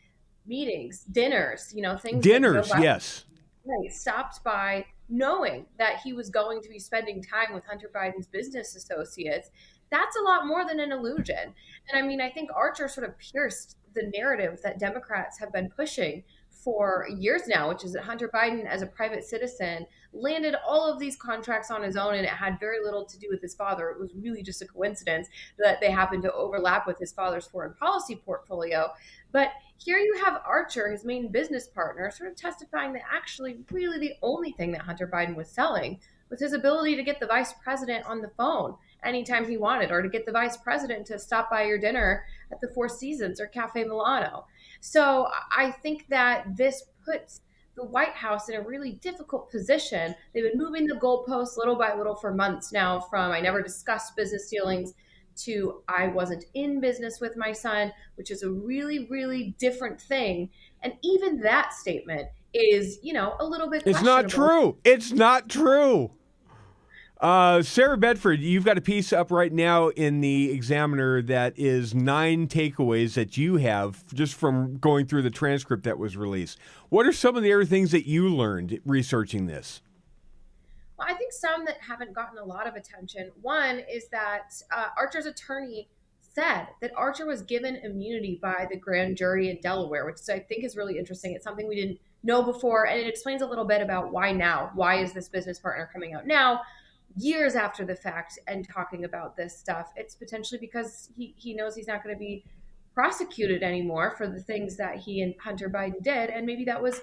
[SPEAKER 15] meetings, dinners, things.
[SPEAKER 2] Dinners, yes.
[SPEAKER 15] Right, stopped by knowing that he was going to be spending time with Hunter Biden's business associates. That's a lot more than an illusion. And I mean, I think Archer sort of pierced the narrative that Democrats have been pushing for years now, which is that Hunter Biden, as a private citizen, landed all of these contracts on his own, and it had very little to do with his father. It was really just a coincidence that they happened to overlap with his father's foreign policy portfolio. But here you have Archer, his main business partner, sort of testifying that actually really the only thing that Hunter Biden was selling was his ability to get the vice president on the phone anytime he wanted, or to get the vice president to stop by your dinner at the Four Seasons or Cafe Milano. So I think that this puts the White House in a really difficult position. They've been moving the goalposts little by little for months now, from I never discussed business dealings to I wasn't in business with my son, which is a really, really different thing. And even that statement is, a little bit
[SPEAKER 2] It's not true. It's not true. Sarah Bedford, you've got a piece up right now in the Examiner that is 9 takeaways that you have just from going through the transcript that was released. What are some of the other things that you learned researching this?
[SPEAKER 15] Well, I think some that haven't gotten a lot of attention. One is that Archer's attorney said that Archer was given immunity by the grand jury in Delaware, which I think is really interesting. It's something we didn't know before, and it explains a little bit about why now. Why is this business partner coming out now, years after the fact, and talking about this stuff? It's potentially because he knows he's not going to be prosecuted anymore for the things that he and Hunter Biden did, and maybe that was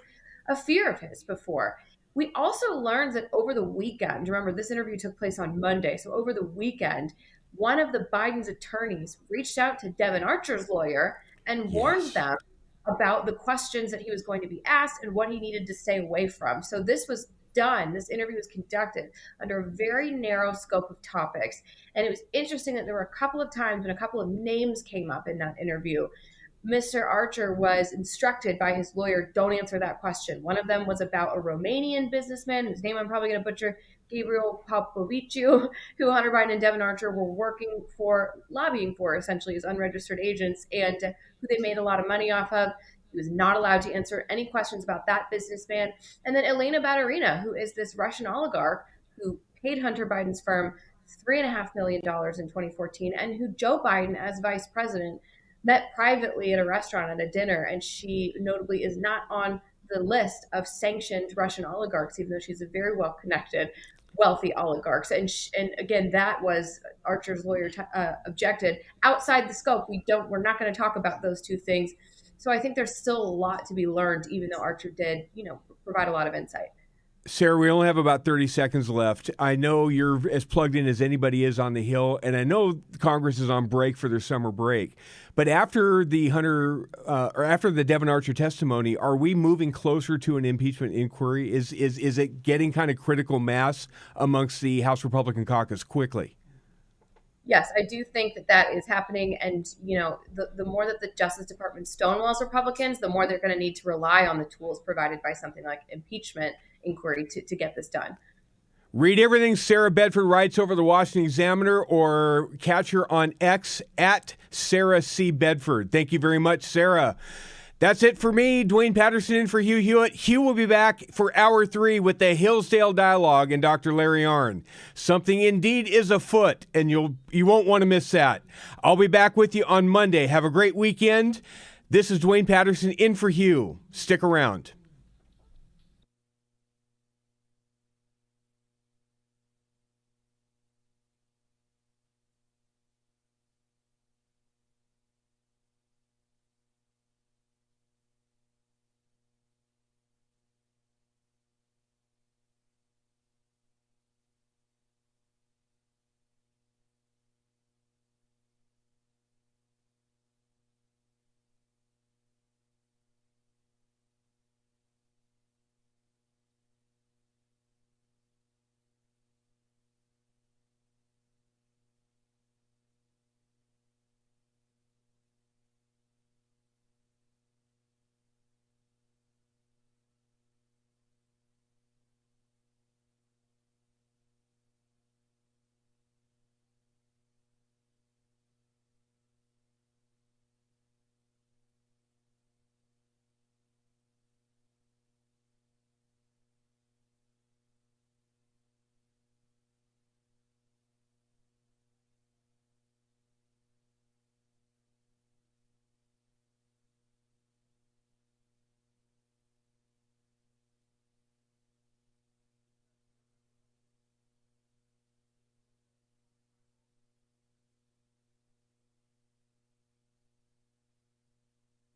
[SPEAKER 15] a fear of his before. We also learned that over the weekend, remember this interview took place on Monday, so over the weekend, one of the Biden's attorneys reached out to Devon Archer's lawyer and warned them about the questions that he was going to be asked and what he needed to stay away from. So this interview was conducted under a very narrow scope of topics. And it was interesting that there were a couple of times when a couple of names came up in that interview. Mr. Archer was instructed by his lawyer, don't answer that question. One of them was about a Romanian businessman whose name I'm probably going to butcher, Gabriel Popoviciu, who Hunter Biden and Devon Archer were lobbying for essentially as unregistered agents, and who they made a lot of money off of. He was not allowed to answer any questions about that businessman. And then Elena Baturina, who is this Russian oligarch who paid Hunter Biden's firm $3.5 million in 2014, and who Joe Biden, as vice president, met privately at a restaurant at a dinner. And she notably is not on the list of sanctioned Russian oligarchs, even though she's a very well-connected, wealthy oligarchs. And again, that was Archer's lawyer objected outside the scope. We're not going to talk about those two things. So I think there's still a lot to be learned, even though Archer did, provide a lot of insight.
[SPEAKER 2] Sarah, we only have about 30 seconds left. I know you're as plugged in as anybody is on the Hill, and I know Congress is on break for their summer break. But after the after the Devon Archer testimony, are we moving closer to an impeachment inquiry? Is it getting kind of critical mass amongst the House Republican caucus quickly?
[SPEAKER 15] Yes, I do think that is happening. And, the more that the Justice Department stonewalls Republicans, the more they're going to need to rely on the tools provided by something like impeachment inquiry to get this done.
[SPEAKER 2] Read everything Sarah Bedford writes over the Washington Examiner, or catch her on X at Sarah C. Bedford. Thank you very much, Sarah. That's it for me, Duane Patterson in for Hugh Hewitt. Hugh will be back for Hour 3 with the Hillsdale Dialogue and Dr. Larry Arnn. Something indeed is afoot, and you won't want to miss that. I'll be back with you on Monday. Have a great weekend. This is Duane Patterson in for Hugh. Stick around.